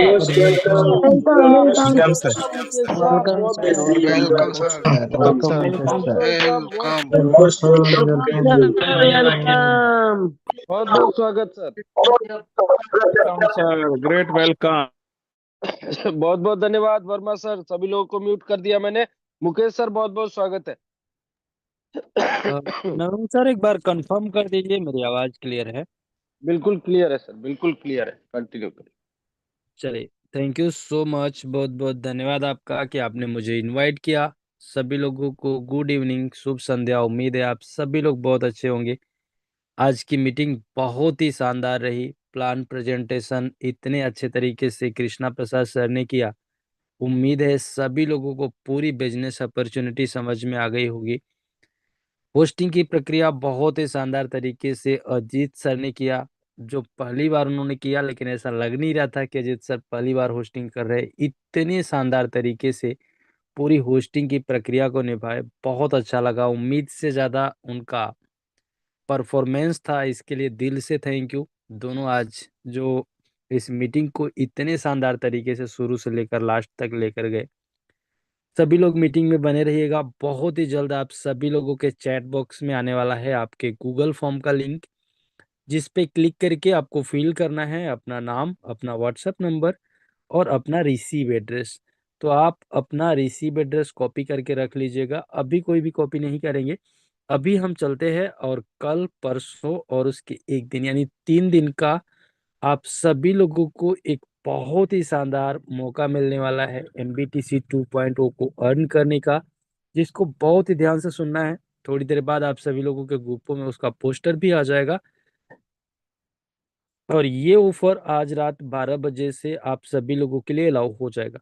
Most welcome. Welcome sir Mukesh साहब, बहुत Yes, बहुत we welcome are. Sir, welcome welcome. Most welcome. बहुत बहुत स्वागत सर। Sir great welcome. बहुत बहुत धन्यवाद वर्मा सर, सभी लोगों को म्यूट कर दिया मैंने। मुकेश सर बहुत बहुत स्वागत है। नवीन सर एक बार कंफर्म कर दीजिए मेरी आवाज क्लियर है? बिल्कुल क्लियर है सर, बिल्कुल क्लियर है, कंटिन्यू करिए। चलिए, थैंक यू सो मच, बहुत बहुत धन्यवाद आपका कि आपने मुझे इनवाइट किया। सभी लोगों को गुड इवनिंग, शुभ संध्या। उम्मीद है आप सभी लोग बहुत अच्छे होंगे। आज की मीटिंग बहुत ही शानदार रही। प्लान प्रेजेंटेशन इतने अच्छे तरीके से कृष्णा प्रसाद सर ने किया। उम्मीद है सभी लोगों को पूरी बिजनेस अपॉर्चुनिटी समझ में आ गई होगी। होस्टिंग की प्रक्रिया बहुत ही शानदार तरीके से अजीत सर ने किया, जो पहली बार उन्होंने किया, लेकिन ऐसा लग नहीं रहा था कि अजीत सर पहली बार होस्टिंग कर रहे। इतने शानदार तरीके से पूरी होस्टिंग की प्रक्रिया को निभाए, बहुत अच्छा लगा। उम्मीद से ज़्यादा उनका परफॉर्मेंस था, इसके लिए दिल से थैंक यू। दोनों आज जो इस मीटिंग को इतने शानदार तरीके से शुरू से लेकर लास्ट तक लेकर गए। सभी लोग मीटिंग में बने रहिएगा। बहुत ही जल्द आप सभी लोगों के चैट बॉक्स में आने वाला है आपके गूगल फॉर्म का लिंक, जिस पे क्लिक करके आपको फिल करना है अपना नाम, अपना व्हाट्सएप नंबर और अपना रिसीव एड्रेस। तो आप अपना रिसीव एड्रेस कॉपी करके रख लीजिएगा। अभी कोई भी कॉपी नहीं करेंगे, अभी हम चलते हैं और कल, परसों और उसके एक दिन यानी 3 दिन का आप सभी लोगों को एक बहुत ही शानदार मौका मिलने वाला है MBTC 2.0 को अर्न करने का, जिसको बहुत ही ध्यान से सुनना है। थोड़ी देर बाद आप सभी लोगों के ग्रुपों में उसका पोस्टर भी आ जाएगा और ये ऑफर आज रात 12 बजे से आप सभी लोगों के लिए अलाउ हो जाएगा,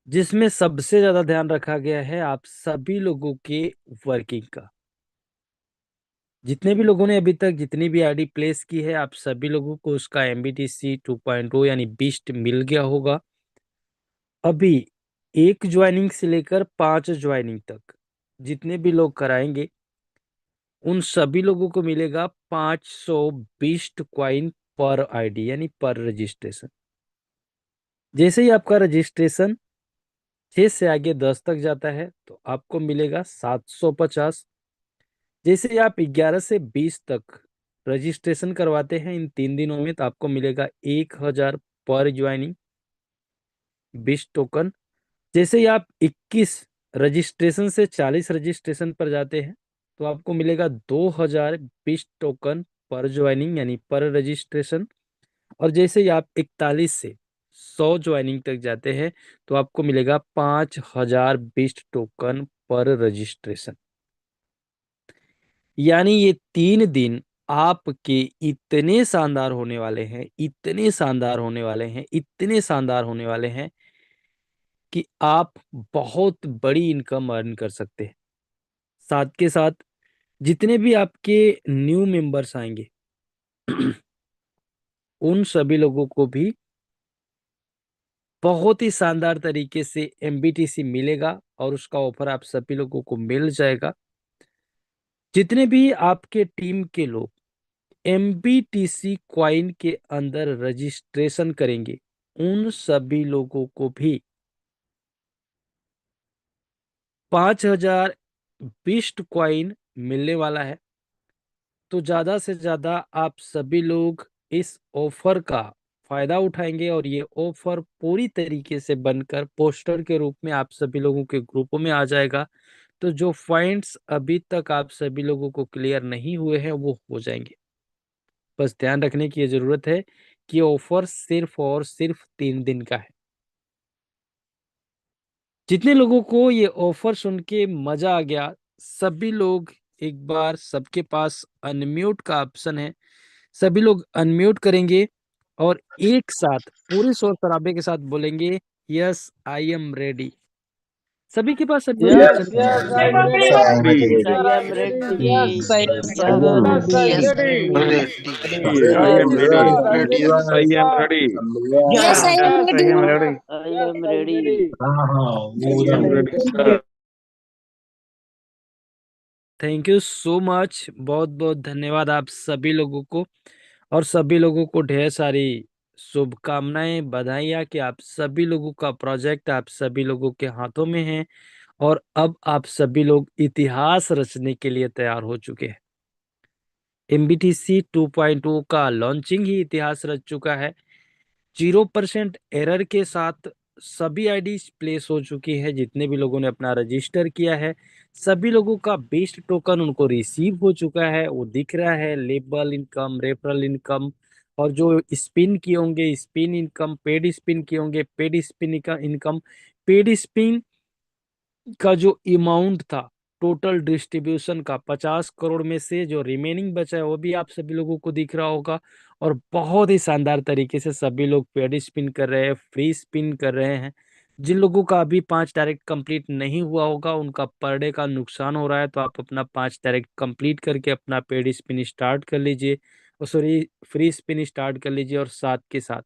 जिसमें सबसे ज्यादा ध्यान रखा गया है आप सभी लोगों के वर्किंग का। जितने भी लोगों ने अभी तक जितनी भी आईडी प्लेस की है, आप सभी लोगों को उसका MBTC 2.0 यानी बीस्ट मिल गया होगा। अभी 1 ज्वाइनिंग से लेकर 5 ज्वाइनिंग तक जितने भी लोग कराएंगे, उन सभी लोगों को मिलेगा 500 बीस्ट क्वाइन पर आईडी यानी पर रजिस्ट्रेशन। जैसे ही आपका रजिस्ट्रेशन 6 से आगे 10 तक जाता है तो आपको मिलेगा 750। जैसे ही आप 11 से 20 तक रजिस्ट्रेशन करवाते हैं इन 3 दिनों में, तो आपको मिलेगा 1000 पर ज्वाइनिंग 20 टोकन। जैसे ही आप 21 रजिस्ट्रेशन से 40 रजिस्ट्रेशन पर जाते हैं तो आपको मिलेगा 2020 टोकन पर ज्वाइनिंग यानी पर रजिस्ट्रेशन। और जैसे ही आप 41 से 100 ज्वाइनिंग तक जाते हैं तो आपको मिलेगा 5000 बेस्ट टोकन पर रजिस्ट्रेशन। यानी ये 3 दिन आपके इतने शानदार होने वाले हैं, इतने शानदार होने वाले हैं, इतने शानदार होने वाले हैं कि आप बहुत बड़ी इनकम अर्न कर सकते हैं। साथ के साथ जितने भी आपके न्यू मेंबर्स आएंगे उन सभी लोगों को भी बहुत ही शानदार तरीके से एमबीटीसी मिलेगा और उसका ऑफर आप सभी लोगों को मिल जाएगा। जितने भी आपके टीम के लोग एमबीटीसी क्वाइन के अंदर रजिस्ट्रेशन करेंगे उन सभी लोगों को भी 5000 बिस्ट क्वाइन मिलने वाला है। तो ज्यादा से ज्यादा आप सभी लोग इस ऑफर का फायदा उठाएंगे और ये ऑफर पूरी तरीके से बनकर पोस्टर के रूप में आप सभी लोगों के ग्रुपों में आ जाएगा। तो जो पॉइंट्स अभी तक आप सभी लोगों को क्लियर नहीं हुए हैं वो हो जाएंगे। बस ध्यान रखने की ये जरूरत है कि ऑफर सिर्फ और सिर्फ 3 दिन का है। जितने लोगों को ये ऑफर सुन के मजा आ गया, सभी लोग एक बार, सबके पास अनम्यूट का ऑप्शन है, सभी लोग अनम्यूट करेंगे और एक साथ पूरे शोर शराबे के साथ बोलेंगे यस आई एम रेडी। सभी के पास अनम्यूट का yes option yes I am ready. Ready, I sir I am am ready, ready. Yes Yes, I am yes I ready. Am Yes, I ready, am ready. I I am am Yes, ready. I sir, I am am ready ready. I am sir, ready. Yes, I am yes ready. I yes am I am ready. Ready, I am ready, sir. Thank you so much. बहुत बहुत धन्यवाद आप सभी लोगों को, और सभी लोगों को ढेर सारी शुभकामनाएं, बधाइयाँ कि आप सभी लोगों का प्रोजेक्ट आप सभी लोगों के हाथों में है और अब आप सभी लोग इतिहास रचने के लिए तैयार हो चुके हैं। एमबीटीसी 2.0 का लॉन्चिंग ही इतिहास रच चुका है। 0% एरर के साथ सभी आईडीज प्लेस हो चुकी है। जितने भी लोगों ने अपना रजिस्टर किया है सभी लोगों का बेस्ट टोकन उनको रिसीव हो चुका है, वो दिख रहा है। लेबल इनकम, रेफरल इनकम, और जो स्पिन किए होंगे स्पिन इनकम, पेड स्पिन किए होंगे paid spin income, paid spin का जो अमाउंट था टोटल डिस्ट्रीब्यूशन का 50 करोड़ में से जो रिमेनिंग बचा है वो भी आप सभी लोगों को दिख रहा होगा। और बहुत ही शानदार तरीके से सभी लोग पेड स्पिन कर रहे हैं, फ्री स्पिन कर रहे हैं। जिन लोगों का अभी 5 डायरेक्ट कंप्लीट नहीं हुआ होगा उनका पर डे का नुकसान हो रहा है, तो आप अपना 5 डायरेक्ट कंप्लीट करके अपना पेड स्पिन स्टार्ट कर लीजिए, सॉरी फ्री स्पिन स्टार्ट कर लीजिए। और साथ के साथ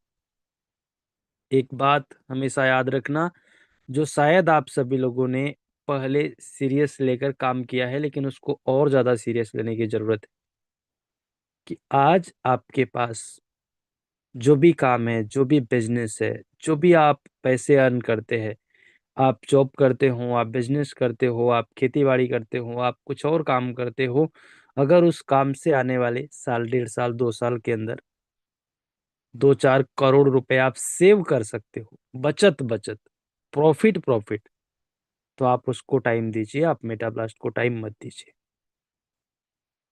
एक बात हमेशा याद रखना, जो शायद आप सभी लोगों ने पहले सीरियस लेकर काम किया है लेकिन उसको और ज्यादा सीरियस लेने की जरूरत है, कि आज आपके पास जो भी काम है, जो भी बिजनेस है, जो भी आप पैसे अर्न करते हैं, आप जॉब करते हो, आप बिजनेस करते हो, आप खेती बाड़ी करते हो, आप कुछ और काम करते हो, अगर उस काम से आने वाले साल, 1.5 साल, 2 साल के अंदर 2-4 करोड़ रुपए आप सेव कर सकते हो, बचत बचत, प्रॉफिट प्रॉफिट, तो आप उसको टाइम दीजिए, आप मेटाब्लास्ट को टाइम मत दीजिए,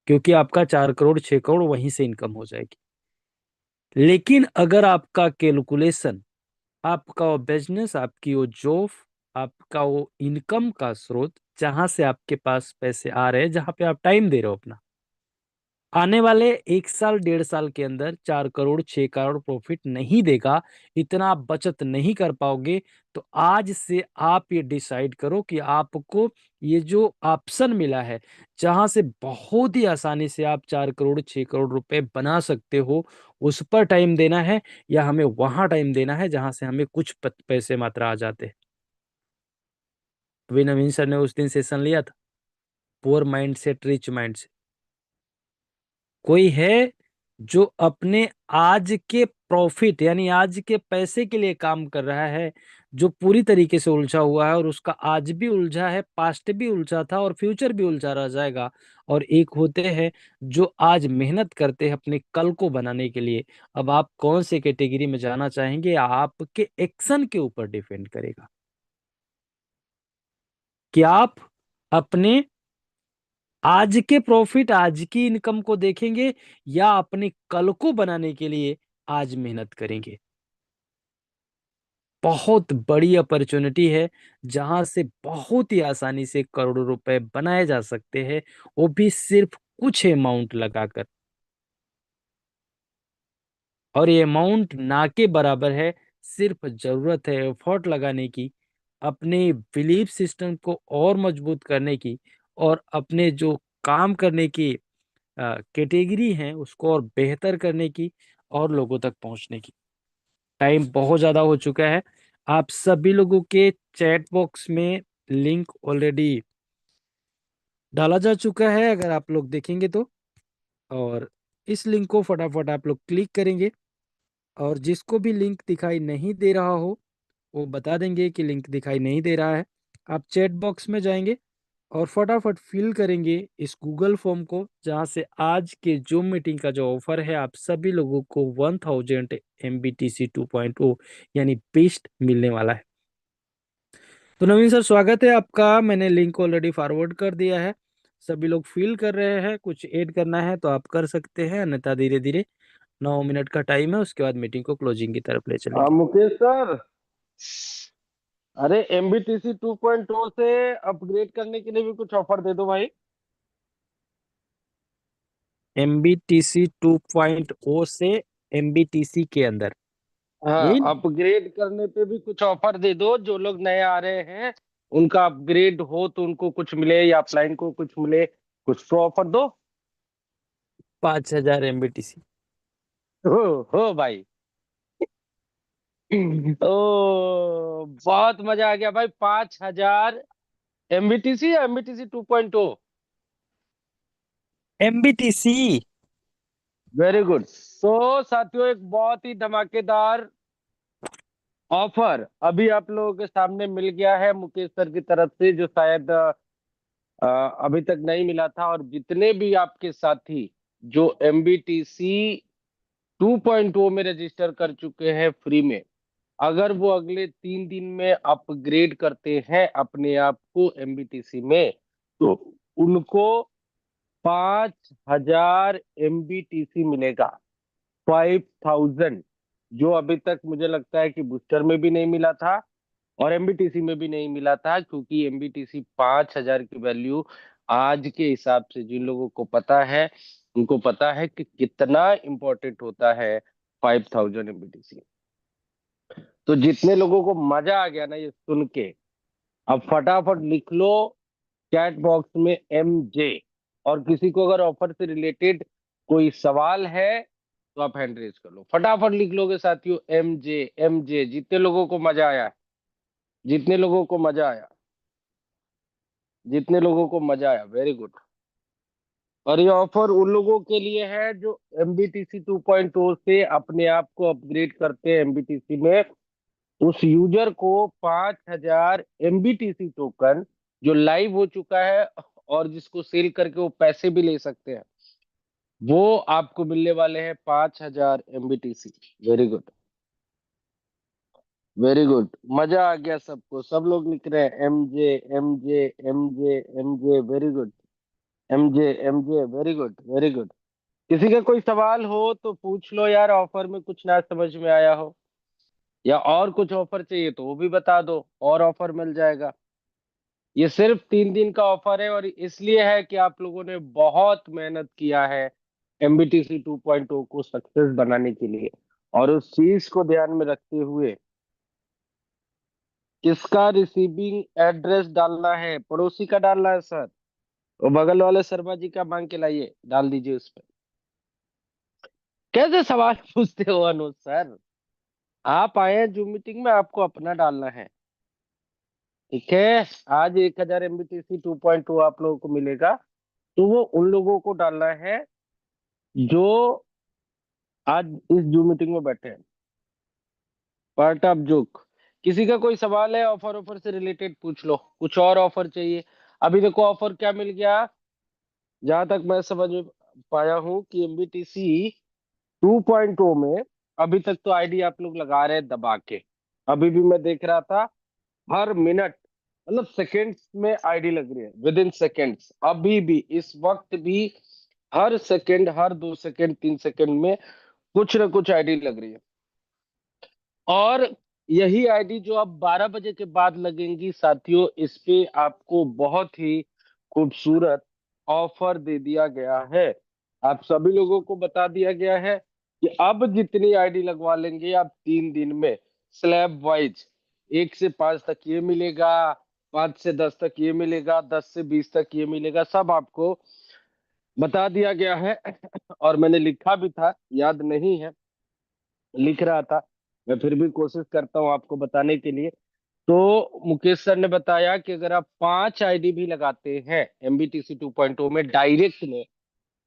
क्योंकि आपका 4 करोड़ 6 करोड़ वहीं से इनकम हो जाएगी। लेकिन अगर आपका कैलकुलेशन, आपका वो बिजनेस, आपकी वो जॉब, आपका वो इनकम का स्रोत जहां से आपके पास पैसे आ रहे हैं, जहां पे आप टाइम दे रहे हो अपना, आने वाले 1 साल 1.5 साल के अंदर 4 करोड़ 6 करोड़ प्रॉफिट नहीं देगा, इतना आप बचत नहीं कर पाओगे, तो आज से आप ये डिसाइड करो कि आपको ये जो ऑप्शन मिला है जहां से बहुत ही आसानी से आप 4 करोड़ 6 करोड़ रुपए बना सकते हो, उस पर टाइम देना है, या हमें वहां टाइम देना है जहां से हमें कुछ पैसे मात्र आ जाते हैं। अभी नवीन सर ने उस दिन सेशन लिया था, poor mind set rich mind से। कोई है जो अपने आज के प्रॉफिट यानी आज के पैसे के लिए काम कर रहा है, जो पूरी तरीके से उलझा हुआ है, और उसका आज भी उलझा है, पास्ट भी उलझा था और फ्यूचर भी उलझा रह जाएगा। और एक होते हैं जो आज मेहनत करते हैं अपने कल को बनाने के लिए। अब आप कौन से कैटेगरी में जाना चाहेंगे, आपके एक्शन के ऊपर डिपेंड करेगा कि आप अपने आज के प्रॉफिट, आज की इनकम को देखेंगे, या अपने कल को बनाने के लिए आज मेहनत करेंगे। बहुत बड़ी अपॉर्चुनिटी है जहां से बहुत ही आसानी से करोड़ों रुपए बनाए जा सकते हैं, वो भी सिर्फ कुछ अमाउंट लगाकर। और ये अमाउंट ना के बराबर है, सिर्फ जरूरत है एफर्ट लगाने की, अपने बिलीफ सिस्टम को और मजबूत करने की, और अपने जो काम करने की कैटेगरी है उसको और बेहतर करने की, और लोगों तक पहुंचने की। टाइम बहुत ज्यादा हो चुका है। आप सभी लोगों के चैट बॉक्स में लिंक ऑलरेडी डाला जा चुका है, अगर आप लोग देखेंगे तो। और इस लिंक को फटाफट आप लोग क्लिक करेंगे, और जिसको भी लिंक दिखाई नहीं दे रहा हो वो बता देंगे कि लिंक दिखाई नहीं दे रहा है। आप चैट बॉक्स में जाएंगे और फटाफट फिल करेंगे इस गूगल फॉर्म को, जहां से आज के जूम मीटिंग का जो ऑफर है आप सभी लोगों को 1000 MBTC 2.0 यानी बेस्ट मिलने वाला है। तो नवीन सर, स्वागत है आपका। मैंने लिंक ऑलरेडी फॉरवर्ड कर दिया है। सभी लोग फिल कर रहे हैं, कुछ ऐड करना है तो आप कर सकते हैं, अन्यथा धीरे धीरे 9 मिनट का टाइम है, उसके बाद मीटिंग को क्लोजिंग की तरफ ले चलेंगे। मुकेश सर, अरे MBTC 2.0 से अपग्रेड करने के लिए भी कुछ ऑफर दे दो भाई। MBTC 2.0 से MBTC के अंदर, हाँ, यही ना? अपग्रेड करने पे भी कुछ ऑफर दे दो। जो लोग नए आ रहे हैं उनका अपग्रेड हो तो उनको कुछ मिले, या अपलाइन को कुछ मिले, कुछ तो ऑफर दो। 5000 MBTC। हो भाई। ओ, बहुत मजा आ गया भाई। 5000 MBTC या MBTC 2.0? MBTC। Very good. तो साथियों, एक बहुत ही धमाकेदार ऑफर अभी आप लोगों के सामने मिल गया है मुकेश सर की तरफ से, जो शायद अभी तक नहीं मिला था। और जितने भी आपके साथी जो MBTC 2.0 में रजिस्टर कर चुके हैं फ्री में, अगर वो अगले 3 दिन में अपग्रेड करते हैं अपने आप को MBTC में, तो उनको 5000 MBTC मिलेगा। 5000, जो अभी तक मुझे लगता है कि बूस्टर में भी नहीं मिला था और MBTC में भी नहीं मिला था, क्योंकि MBTC 5000 की वैल्यू आज के हिसाब से जिन लोगों को पता है उनको पता है कि कितना इंपॉर्टेंट होता है 5000 MBTC। तो जितने लोगों को मजा आ गया ना ये सुन के, अब फटाफट लिख लो चैट बॉक्स में MJ। और किसी को अगर ऑफर से रिलेटेड कोई सवाल है तो आप हैंड रेज कर लो। फटाफट लिख लोगे साथियों MJ MJ। जितने लोगों को मजा आया, जितने लोगों को मजा आया, जितने लोगों को मजा आया, वेरी गुड। और ये ऑफर उन लोगों के लिए है जो MBTC 2.0 से अपने आप को अपग्रेड करते हैं MBTC में। उस यूजर को 5000 MBTC टोकन जो लाइव हो चुका है और जिसको सेल करके वो पैसे भी ले सकते हैं, वो आपको मिलने वाले हैं 5000 MBTC। Very good, very good. मजा आ गया सबको, सब लोग लिख रहे हैं MJ MJ MJ MJ। Very good, MJ MJ। Very good, very good. किसी का कोई सवाल हो तो पूछ लो यार, ऑफर में कुछ ना समझ में आया हो, या और कुछ ऑफर चाहिए तो वो भी बता दो, और ऑफर मिल जाएगा। ये सिर्फ 3 दिन का ऑफर है और इसलिए है कि आप लोगों ने बहुत मेहनत किया है MBTC 2.0 को सक्सेस बनाने के लिए। और उस चीज को ध्यान में रखते हुए किसका रिसीविंग एड्रेस डालना है? पड़ोसी का डालना है सर, वो बगल वाले शर्मा जी का मांग के लाइए, डाल दीजिए उस पर। कैसे सवाल पूछते हो अनुज सर? आप आए हैं जूम मीटिंग में, आपको अपना डालना है। ठीक है, आज 1000 MBTC 2.2 आप लोगों को मिलेगा, तो वो उन लोगों को डालना है जो आज इस जूम मीटिंग में बैठे हैं। Part of joke. किसी का कोई सवाल है ऑफर ऑफर से रिलेटेड पूछ लो, कुछ और ऑफर चाहिए? अभी देखो ऑफर क्या मिल गया, जहां तक मैं समझ पाया हूं कि MBTC 2.0 में अभी तक तो आईडी आप लोग लगा रहे हैं दबा के। अभी भी मैं देख रहा था, हर मिनट मतलब सेकेंड्स में आईडी लग रही है, विद इन सेकेंड्स। अभी भी इस वक्त भी हर सेकेंड, हर 2 सेकेंड 3 सेकेंड में कुछ ना कुछ आईडी लग रही है। और यही आईडी जो अब 12 बजे के बाद लगेंगी साथियों, इस पे आपको बहुत ही खूबसूरत ऑफर दे दिया गया है। आप सभी लोगों को बता दिया गया है कि अब जितनी आईडी लगवा लेंगे आप 3 दिन में, स्लैब वाइज 1 से 5 तक ये मिलेगा, 5 से 10 तक ये मिलेगा, 10 से 20 तक ये मिलेगा, सब आपको बता दिया गया है। और मैंने लिखा भी था, याद नहीं है, लिख रहा था, मैं फिर भी कोशिश करता हूँ आपको बताने के लिए। तो मुकेश सर ने बताया कि अगर आप 5 आईडी भी लगाते हैं MBTC 2.0 में डायरेक्ट में,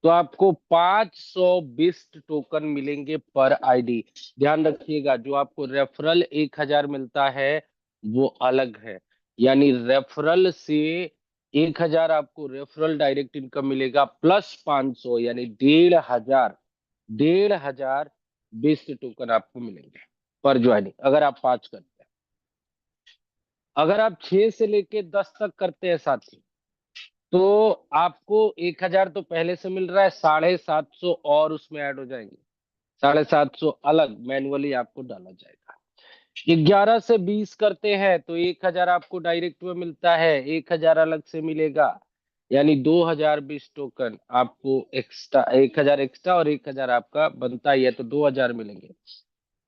तो आपको 500 बिस्ट टोकन मिलेंगे पर आईडी। ध्यान रखिएगा, जो आपको रेफरल 1000 मिलता है वो अलग है, यानी रेफरल से 1000 आपको रेफरल डायरेक्ट इनकम मिलेगा, प्लस 500 यानी 1500 बिस्ट टोकन आपको मिलेंगे पर ज्वाइनिंग, अगर आप 5 करते हैं। अगर आप 6 से लेके 10 तक करते हैं साथी, तो आपको 1000 तो पहले से मिल रहा है, 750 और उसमें ऐड हो जाएंगे, 750 अलग मैनुअली आपको डाला जाएगा। 11 से 20 करते हैं तो 1000 आपको डायरेक्ट में मिलता है, 1000 अलग से मिलेगा, यानी 2000 20 टोकन आपको एक्स्ट्रा, 1000 एक्स्ट्रा और 1000 आपका बनता ही है, तो 2000 मिलेंगे।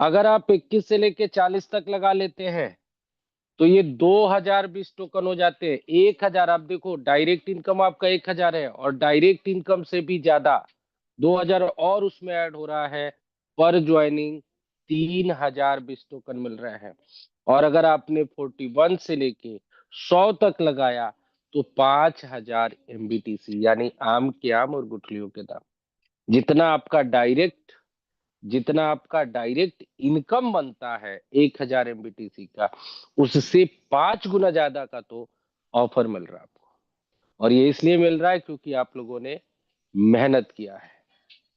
अगर आप 21 से लेके 40 तक लगा लेते हैं तो ये 2000 20 टोकन हो जाते हैं। 1000 आप देखो, डायरेक्ट इनकम आपका 1000 है और डायरेक्ट इनकम से भी ज्यादा 2000 और उसमें ऐड हो रहा है, पर ज्वाइनिंग 3000 20 टोकन मिल रहे हैं। और अगर आपने 41 से लेके 100 तक लगाया तो 5000 MBTC, यानी आम के आम और गुठलियों के दाम। जितना आपका डायरेक्ट इनकम बनता है 1000 MBTC का, उससे 5 गुना ज्यादा का तो ऑफर मिल रहा है आपको। और ये इसलिए मिल रहा है क्योंकि आप लोगों ने मेहनत किया है,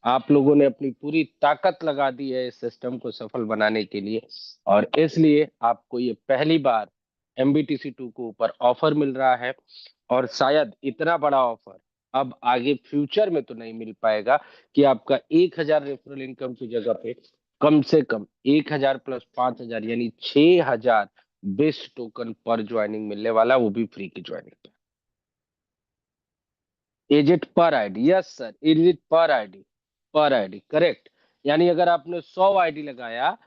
आप लोगों ने अपनी पूरी ताकत लगा दी है इस सिस्टम को सफल बनाने के लिए, और इसलिए आपको ये पहली बार MBTC 2 के ऊपर ऑफर मिल रहा है। और शायद इतना बड़ा ऑफर अब आगे फ्यूचर में तो नहीं मिल पाएगा कि आपका 1000 रेफरल इनकम की जगह पे कम से कम 1000 प्लस 5000 यानी 6000 बेस्ट टोकन पर ज्वाइनिंग मिलने वाला, वो भी फ्री की ज्वाइनिंग पे। इज इट पर ID? Yes sir, is it पर आईडी? पर आईडी करेक्ट। यानी अगर आपने 100 आईडी लगाया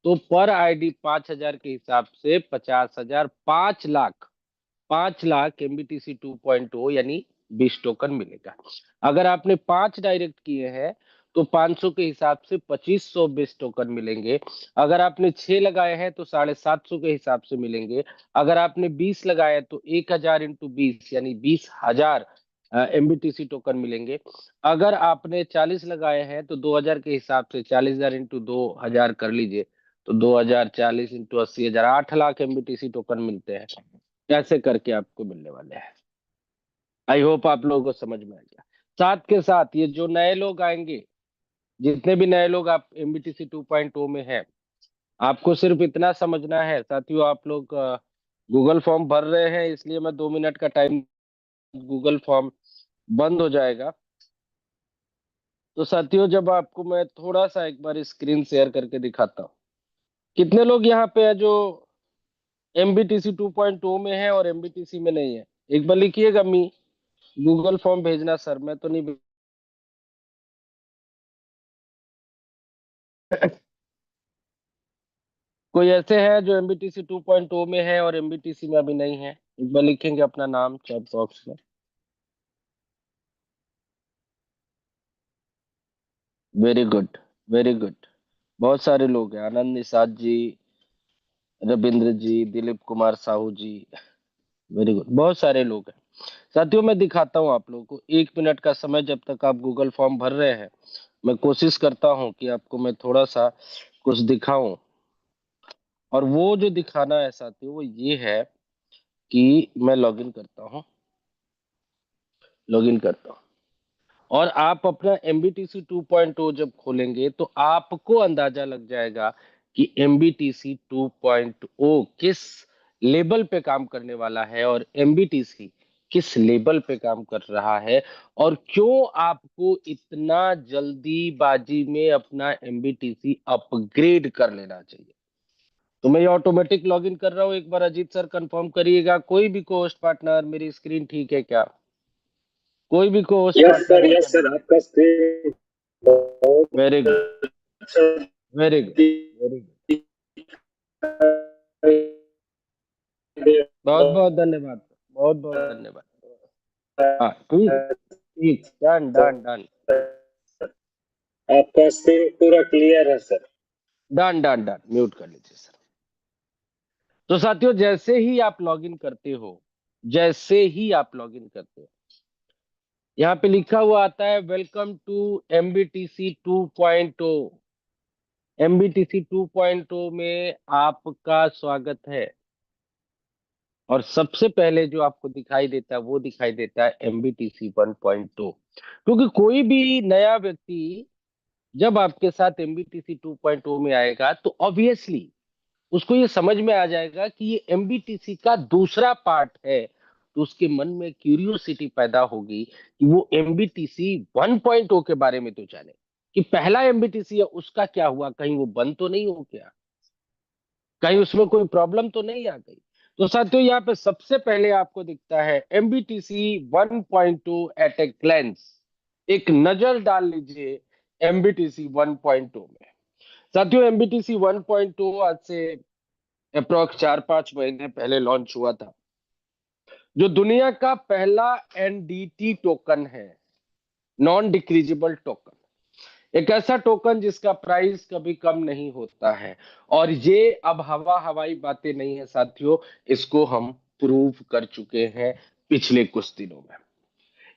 तो पर आईडी 5000 के हिसाब से 50,000, 5 लाख, 5 लाख MBTC 2.0 यानी 20 टोकन मिलेगा। अगर आपने 5 डायरेक्ट किए हैं तो 500 के हिसाब से 2500 20 टोकन मिलेंगे। अगर आपने 6 लगाए हैं तो 750 के हिसाब से मिलेंगे। अगर आपने 20 लगाए तो 1000 इंटू 20 यानी 20,000 MBTC टोकन मिलेंगे। अगर आपने 40 लगाए हैं तो 2000 के हिसाब से 40,000 इंटू 2000 कर लीजिए, तो 2000 40 इंटू 80,000, 8 लाख MBTC टोकन मिलते हैं। कैसे करके आपको मिलने वाले हैं, आई होप आप लोगों को समझ में आ गया। साथ के साथ ये जो नए लोग आएंगे, जितने भी नए लोग आप MBTC 2.0 में हैं, आपको सिर्फ इतना समझना है साथियों, आप लोग गूगल फॉर्म भर रहे हैं, इसलिए मैं 2 मिनट का टाइम, गूगल फॉर्म बंद हो जाएगा। तो साथियों, जब आपको मैं थोड़ा सा एक बार स्क्रीन शेयर करके दिखाता हूँ, कितने लोग यहाँ पे है जो MBTC 2.0 में है और MBTC में नहीं है, एक बार लिखिएगा मी। गूगल फॉर्म भेजना सर, मैं तो नहीं कोई ऐसे है जो MBTC 2.0 में है और MBTC में अभी नहीं है, एक बार लिखेंगे अपना नाम चैट बॉक्स में। वेरी गुड, वेरी गुड, बहुत सारे लोग हैं, आनंद निषाद जी, रविंद्र जी, दिलीप कुमार साहू जी, वेरी गुड, बहुत सारे लोग हैं। साथियों, मैं दिखाता हूँ आप लोगों को, 1 मिनट का समय, जब तक आप गूगल फॉर्म भर रहे हैं मैं कोशिश करता हूँ कि आपको मैं थोड़ा सा कुछ दिखाऊं। और वो जो दिखाना है साथियों वो ये है कि मैं लॉगिन करता हूँ और आप अपना MBTC 2.0 जब खोलेंगे तो आपको अंदाजा लग जाएगा कि MBTC 2.0 किस लेवल पे काम करने वाला है, और MBTC किस लेवल पे काम कर रहा है और क्यों आपको इतना जल्दीबाजी में अपना एमबीटीसी अपग्रेड कर लेना चाहिए। तो मैं ये ऑटोमेटिक लॉगिन कर रहा हूं, एक बार अजीत सर कंफर्म करिएगा। कोई भी को होस्ट पार्टनर, मेरी स्क्रीन ठीक है क्या? कोई भी को होस्ट पार्टनर यस सर, आपका स्क्रीन बहुत वेरी गुड, अच्छा वेरी गुड, वेरी गुड, बहुत बहुत धन्यवाद, बहुत बहुत धन्यवाद। हाँ ठीक ठीक, डन डन डन आपका स्क्रीन पूरा क्लियर है sir. Done done done, mute कर लीजिए सर। तो साथियों, जैसे ही आप लॉगिन करते हो, जैसे ही आप लॉगिन करते हो, यहाँ पे लिखा हुआ आता है वेलकम टू एमबीटीसी 2.0। एमबीटीसी 2.0 में आपका स्वागत है। और सबसे पहले जो आपको दिखाई देता है वो दिखाई देता है एमबीटीसी 1.2, क्योंकि कोई भी नया व्यक्ति जब आपके साथ एमबीटीसी 2.0 में आएगा तो ऑब्वियसली उसको ये समझ में आ जाएगा कि ये एमबीटीसी का दूसरा पार्ट है। तो उसके मन में क्यूरियोसिटी पैदा होगी कि वो एमबीटीसी 1.0 के बारे में तो जाने, कि पहला एमबीटीसी है उसका क्या हुआ, कहीं वो बंद तो नहीं हो गया, कहीं उसमें कोई प्रॉब्लम तो नहीं आ गई। तो साथियों, यहाँ पे सबसे पहले आपको दिखता है एमबीटीसी 1.2 एट ए ग्लैंस। एक नजर डाल लीजिए एमबीटीसी 1.2 में। साथियों, एमबीटीसी 1.2 आज से अप्रोक्स 4-5 महीने पहले लॉन्च हुआ था, जो दुनिया का पहला एनडीटी टोकन है, नॉन डिक्रीजिबल टोकन। एक ऐसा टोकन जिसका प्राइस कभी कम नहीं होता है। और ये अब हवाई बातें नहीं है साथियों, इसको हम प्रूव कर चुके हैं पिछले कुछ दिनों में।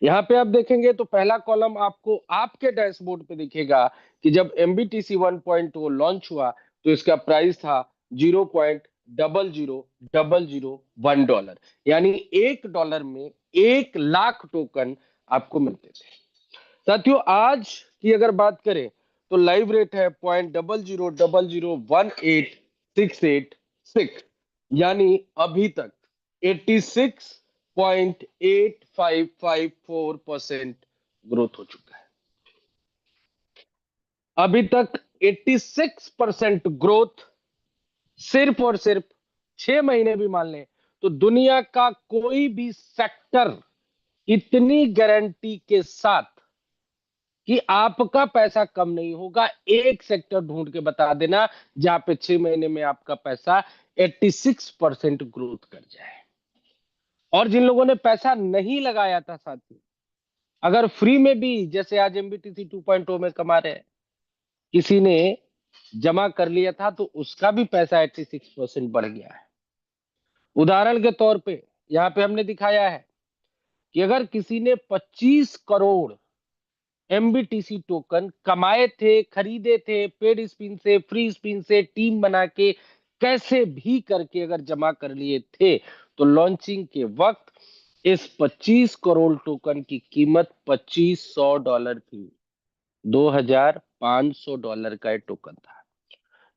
यहाँ पे आप देखेंगे तो पहला कॉलम आपको आपके डैशबोर्ड पे दिखेगा कि जब एमबीटीसी 1.0 लॉन्च हुआ तो इसका प्राइस था $0.00001, यानी $1 में 1 लाख टोकन आपको मिलते थे। साथियों, आज की अगर बात करें तो लाइव रेट है 0.0001866, यानी अभी तक 86.8554% ग्रोथ हो चुका है। अभी तक 86% ग्रोथ सिर्फ और सिर्फ 6 महीने भी मान लें तो दुनिया का कोई भी सेक्टर इतनी गारंटी के साथ कि आपका पैसा कम नहीं होगा, एक सेक्टर ढूंढ के बता देना जहां पे 6 महीने में आपका पैसा 86% ग्रोथ कर जाए। और जिन लोगों ने पैसा नहीं लगाया था साथियों, अगर फ्री में भी जैसे आज एमबीटीसी 2.0 में कमा रहे हैं, किसी ने जमा कर लिया था तो उसका भी पैसा 86% बढ़ गया है। उदाहरण के तौर पे यहाँ पे हमने दिखाया है कि अगर किसी ने 25 करोड़ एमबीटीसी टोकन कमाए थे, खरीदे थे, पेड स्पिन से, फ्री स्पिन से, टीम बना के, कैसे भी करके अगर जमा कर लिए थे, तो लॉन्चिंग के वक्त इस 25 करोड़ टोकन की कीमत $2500 थी। $2500 का टोकन था,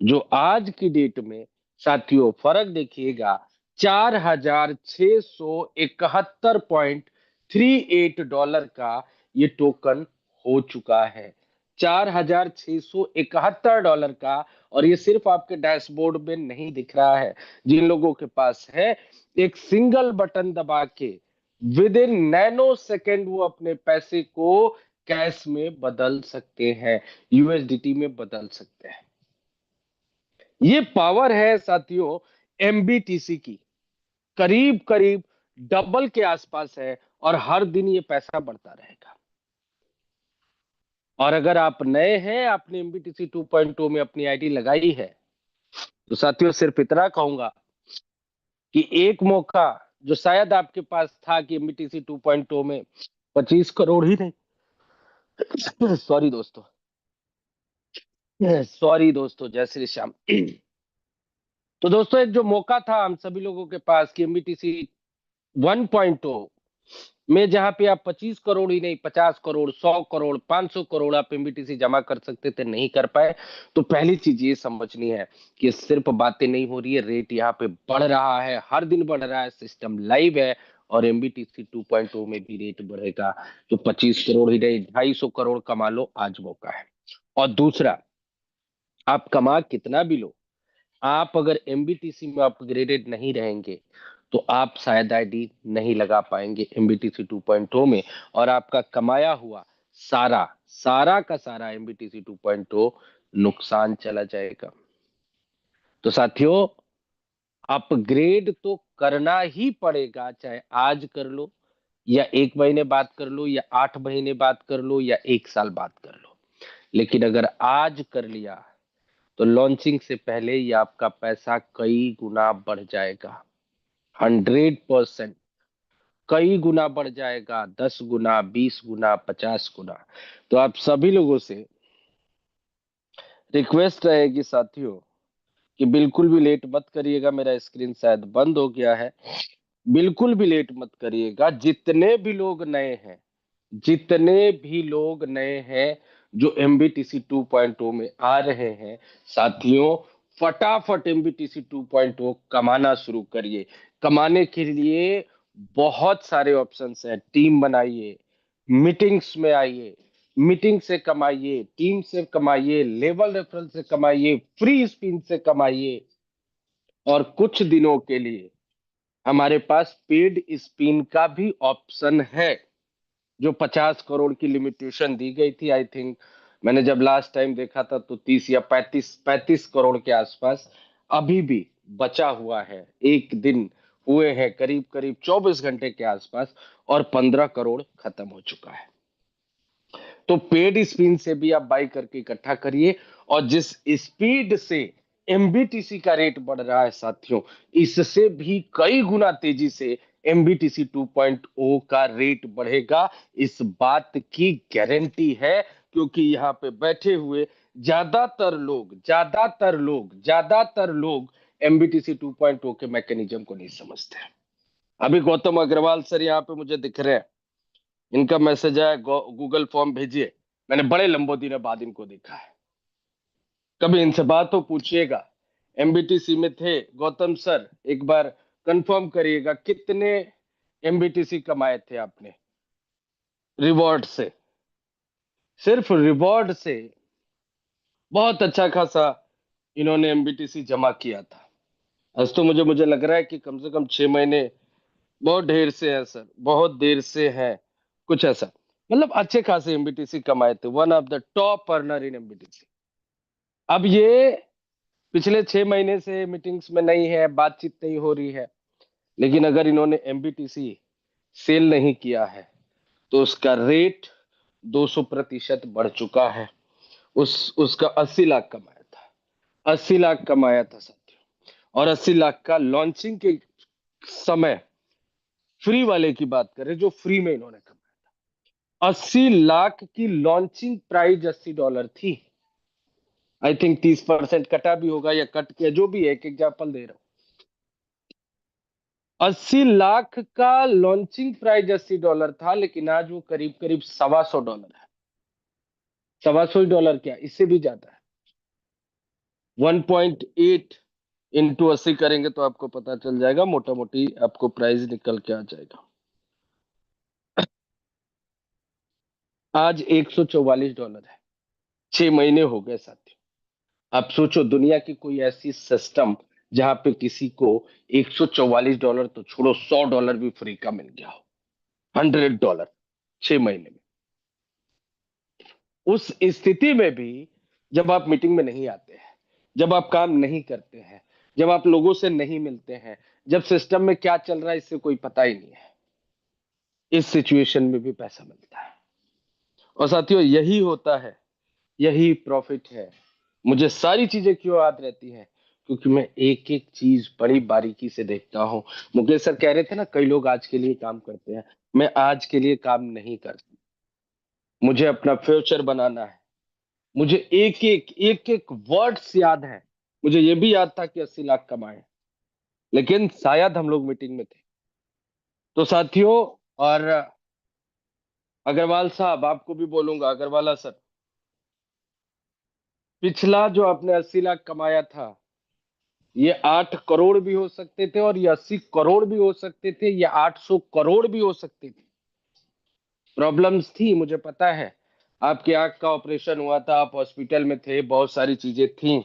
जो आज की डेट में साथियों फर्क देखिएगा, $4671.38 का ये टोकन हो चुका है। $4671 का। और ये सिर्फ आपके डैशबोर्ड में नहीं दिख रहा है, जिन लोगों के पास है एक सिंगल बटन दबा के विद इन नैनो सेकेंड वो अपने पैसे को कैश में बदल सकते हैं, यूएसडीटी में बदल सकते हैं। ये पावर है साथियों एमबीटीसी की, करीब करीब डबल के आसपास है और हर दिन ये पैसा बढ़ता रहेगा। और अगर आप नए हैं, आपने एमबीटीसी 2.0 में अपनी आईडी लगाई है, तो साथियों सिर्फ इतना कहूंगा कि एक मौका जो शायद आपके पास था कि एमबीटीसी 2.0 में 25 करोड़ ही नहीं सॉरी दोस्तों, जय श्री श्याम। तो दोस्तों, एक जो मौका था हम सभी लोगों के पास कि एमबीटीसी 1.0 में जहां पे आप 25 करोड़ ही नहीं, 50 करोड़, 100 करोड़, 500 करोड़ आप एमबीटीसी जमा कर सकते थे, नहीं कर पाए। तो पहली चीज ये समझनी है कि सिर्फ बातें नहीं हो रही है, रेट यहाँ पे बढ़ रहा है, हर दिन बढ़ रहा है, सिस्टम लाइव है और एमबीटीसी 2.0 में भी रेट बढ़ेगा। तो 25 करोड़ ही नहीं, 250 करोड़ कमा लो, आज मौका है। और दूसरा, आप कमा कितना भी लो, आप अगर एमबीटीसी में अपग्रेडेड नहीं रहेंगे तो आप शायद आईडी नहीं लगा पाएंगे एमबीटीसी 2.0 में, और आपका कमाया हुआ सारा सारा का सारा एमबीटीसी 2.0 नुकसान चला जाएगा। तो साथियों, अपग्रेड तो करना ही पड़ेगा, चाहे आज कर लो या 1 महीने बाद कर लो या 8 महीने बाद कर लो या 1 साल बाद कर लो। लेकिन अगर आज कर लिया तो लॉन्चिंग से पहले ही आपका पैसा कई गुना बढ़ जाएगा। 100% कई गुना बढ़ जाएगा, 10 गुना, 20 गुना, 50 गुना। तो आप सभी लोगों से रिक्वेस्ट रहेगी साथियों कि बिल्कुल भी लेट मत करिएगा। मेरा स्क्रीन शायद बंद हो गया है। बिल्कुल भी लेट मत करिएगा। जितने भी लोग नए हैं जो एमबीटीसी 2.0 में आ रहे हैं, साथियों फटाफट एमबीटीसी 2.0 कमाना शुरू करिए। कमाने के लिए बहुत सारे ऑप्शंस हैं। टीम बनाइए, मीटिंग्स में आइए, मीटिंग से कमाइए, टीम से कमाइए, लेवल रेफरल से कमाइए, फ्री स्पिन से कमाइए, और कुछ दिनों के लिए हमारे पास पेड स्पिन का भी ऑप्शन है। जो 50 करोड़ की लिमिटेशन दी गई थी, आई थिंक मैंने जब लास्ट टाइम देखा था तो 30 या 35 करोड़ के आसपास अभी भी बचा हुआ है। एक दिन हुए हैं करीब करीब 24 घंटे के आसपास, और 15 करोड़ खत्म हो चुका है। तो पेड स्पिन से भी आप बाई करके इकट्ठा करिए। और जिस स्पीड से एमबीटीसी का रेट बढ़ रहा है साथियों, इससे भी कई गुना तेजी से एमबीटीसी 2.0 का रेट बढ़ेगा, इस बात की गारंटी है। क्योंकि यहाँ पे बैठे हुए ज्यादातर लोग एमबीटीसी 2.0 के मैकेनिज्म को नहीं समझते हैं। अभी गौतम अग्रवाल सर यहाँ पे मुझे दिख रहे हैं, इनका मैसेज आया, गूगल फॉर्म भेजिए। मैंने बड़े लंबे दिनों बाद इनको देखा है। कभी इनसे बात हो, पूछिएगा। एमबीटीसी में थे गौतम सर, एक बार कंफर्म करिएगा कितने एमबीटीसी कमाए थे आपने रिवॉर्ड से। सिर्फ रिवॉर्ड से बहुत अच्छा खासा इन्होंने एमबीटीसी जमा किया था। आज तो मुझे लग रहा है कि कम से कम 6 महीने बहुत ढेर से है सर, बहुत देर से है, कुछ ऐसा। मतलब अच्छे खासे एमबीटीसी कमाए थे, one of the top earner in MBTC. अब ये पिछले 6 महीने से मीटिंग्स में नहीं है, बातचीत नहीं हो रही है, लेकिन अगर इन्होंने एमबीटीसी सेल नहीं किया है तो उसका रेट 200% बढ़ चुका है। उसका 80 लाख कमाया था, 80 लाख कमाया था साथियों। और 80 लाख का लॉन्चिंग के समय, फ्री वाले की बात करें जो फ्री में इन्होंने कमाया, 80 लाख की लॉन्चिंग प्राइस $80 थी। आई थिंक 30% कटा भी होगा या कट किया, जो भी है, एक एग्जाम्पल दे रहा हूं। 80 लाख का लॉन्चिंग प्राइस $80 था, लेकिन आज वो करीब करीब $125 है। $125 क्या, इससे भी ज्यादा है। 1.8 इंटू 80 करेंगे तो आपको पता चल जाएगा, मोटा मोटी आपको प्राइस निकल के आ जाएगा। आज $144 है। 6 महीने हो गए साथियों। आप सोचो, दुनिया की कोई ऐसी सिस्टम जहां पे किसी को $144 तो छोड़ो, $100 भी फ्री का मिल गया हो। $100 6 महीने में। उस स्थिति में भी जब आप मीटिंग में नहीं आते हैं, जब आप काम नहीं करते हैं, जब आप लोगों से नहीं मिलते हैं, जब सिस्टम में क्या चल रहा है इससे कोई पता ही नहीं है, इस सिचुएशन में भी पैसा मिलता है। और साथियों, यही होता है, यही प्रॉफिट है। मुझे सारी चीजें क्यों याद रहती हैं? क्योंकि मैं एक एक चीज बड़ी बारीकी से देखता हूं। मुकेश सर कह रहे थे ना, कई लोग आज के लिए काम करते हैं। मैं आज के लिए काम नहीं करता, मुझे अपना फ्यूचर बनाना है। मुझे एक एक वर्ड्स याद है। मुझे ये भी याद था कि 80 लाख कमाए, लेकिन शायद हम लोग मीटिंग में थे। तो साथियों, और अग्रवाल साहब आपको भी बोलूंगा, अग्रवाला सर, पिछला जो आपने 80 लाख कमाया था, ये 8 करोड़ भी हो सकते थे और ये 80 करोड़ भी हो सकते थे, ये 800 करोड़ भी हो सकते थे। प्रॉब्लम्स थी, मुझे पता है। आपकी आंख का ऑपरेशन हुआ था, आप हॉस्पिटल में थे, बहुत सारी चीजें थी,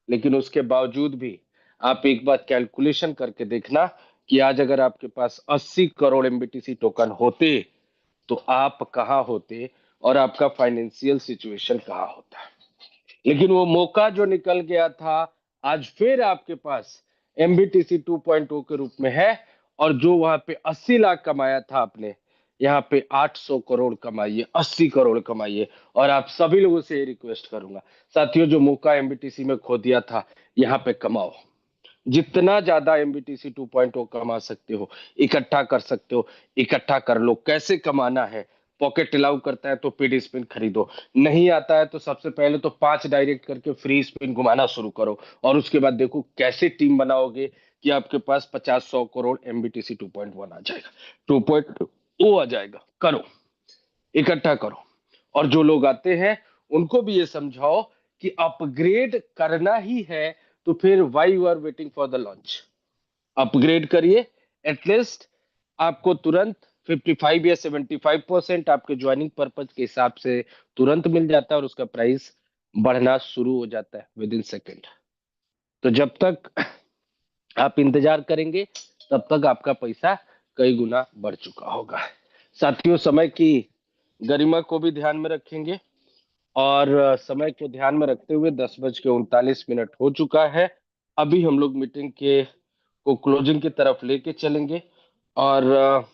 लेकिन उसके बावजूद भी आप एक बार कैलकुलेशन करके देखना कि आज अगर आपके पास 80 करोड़ एमबीटीसी टोकन होते तो आप कहाँ होते और आपका फाइनेंशियल सिचुएशन कहाँ होता। लेकिन वो मौका जो निकल गया था, आज फिर आपके पास एमबीटीसी 2.0 के रूप में है, और जो वहां पे 80 लाख कमाया था आपने, यहाँ पे 800 करोड़ कमाइए, 80 करोड़ कमाइए। और आप सभी लोगों से ये रिक्वेस्ट करूंगा साथियों, जो मौका एमबीटीसी में खो दिया था, यहाँ पे कमाओ। जितना ज्यादा एमबीटीसी 2.0 कमा सकते हो, इकट्ठा कर सकते हो, इकट्ठा कर लो। कैसे कमाना है? पॉकेट अलाउ करता है तो पेड स्पिन खरीदो, नहीं आता है तो सबसे पहले तो 5 डायरेक्ट करके फ्री स्पिन घुमाना शुरू करो, और उसके बाद देखो कैसे टीम बनाओगे कि आपके पास 50-100 करोड़ एमबीटीसी 2.1 आ जाएगा, 2.0 आ जाएगा। करो, इकट्ठा करो। और जो लोग आते हैं उनको भी ये समझाओ कि अपग्रेड करना ही है, तो फिर why you are waiting for the launch? Upgrade करिए। एटलीस्ट आपको तुरंत 55 या 75% आपके ज्वाइनिंग पर्पज के हिसाब से तुरंत मिल जाता है, और उसका प्राइस बढ़ना शुरू हो जाता है विद इन सेकेंड। तो जब तक आप इंतजार करेंगे तब तक आपका पैसा कई गुना बढ़ चुका होगा। साथियों, समय की गरिमा को भी ध्यान में रखेंगे, और समय को ध्यान में रखते हुए 10:39 हो चुका है। अभी हम लोग मीटिंग के को क्लोजिंग की तरफ लेके चलेंगे, और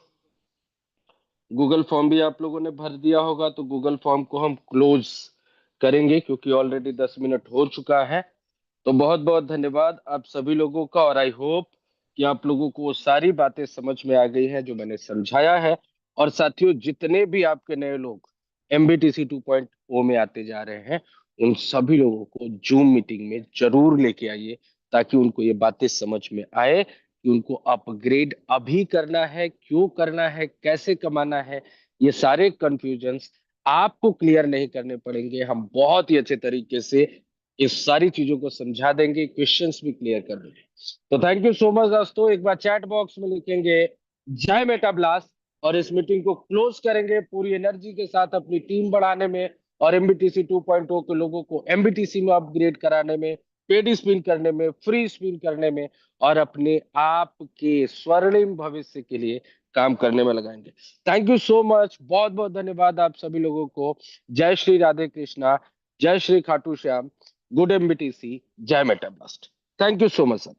गूगल फॉर्म भी आप लोगों ने भर दिया होगा, तो गूगल फॉर्म को हम क्लोज करेंगे क्योंकि ऑलरेडी 10 मिनट हो चुका है। तो बहुत बहुत धन्यवाद आप सभी लोगों का, और आई होप कि आप लोगों को वो सारी बातें समझ में आ गई हैं जो मैंने समझाया है। और साथियों, जितने भी आपके नए लोग एमबीटीसी 2.0 में आते जा रहे हैं, उन सभी लोगों को जूम मीटिंग में जरूर लेके आइए, ताकि उनको ये बातें समझ में आए कि उनको अपग्रेड अभी करना है, क्यों करना है, कैसे कमाना है। ये सारे कंफ्यूजन्स आपको क्लियर नहीं करने पड़ेंगे, हम बहुत ही अच्छे तरीके से इस सारी चीजों को समझा देंगे, क्वेश्चंस भी क्लियर कर देंगे। तो थैंक यू सो मच दोस्तों। एक बार चैट बॉक्स में लिखेंगे जय मेटा ब्लास्ट, और इस मीटिंग को क्लोज करेंगे पूरी एनर्जी के साथ अपनी टीम बढ़ाने में, और एमबीटीसी 2.0 के लोगों को एमबीटीसी में अपग्रेड कराने में, पेड स्पिन करने में, फ्री स्पिन करने में, और अपने आप के स्वर्णिम भविष्य के लिए काम करने में लगाएंगे। थैंक यू सो मच, बहुत बहुत धन्यवाद आप सभी लोगों को। जय श्री राधे कृष्णा, जय श्री खाटू श्याम, गुड एमबीटीसी, जय Meta blast. Thank you so much sir.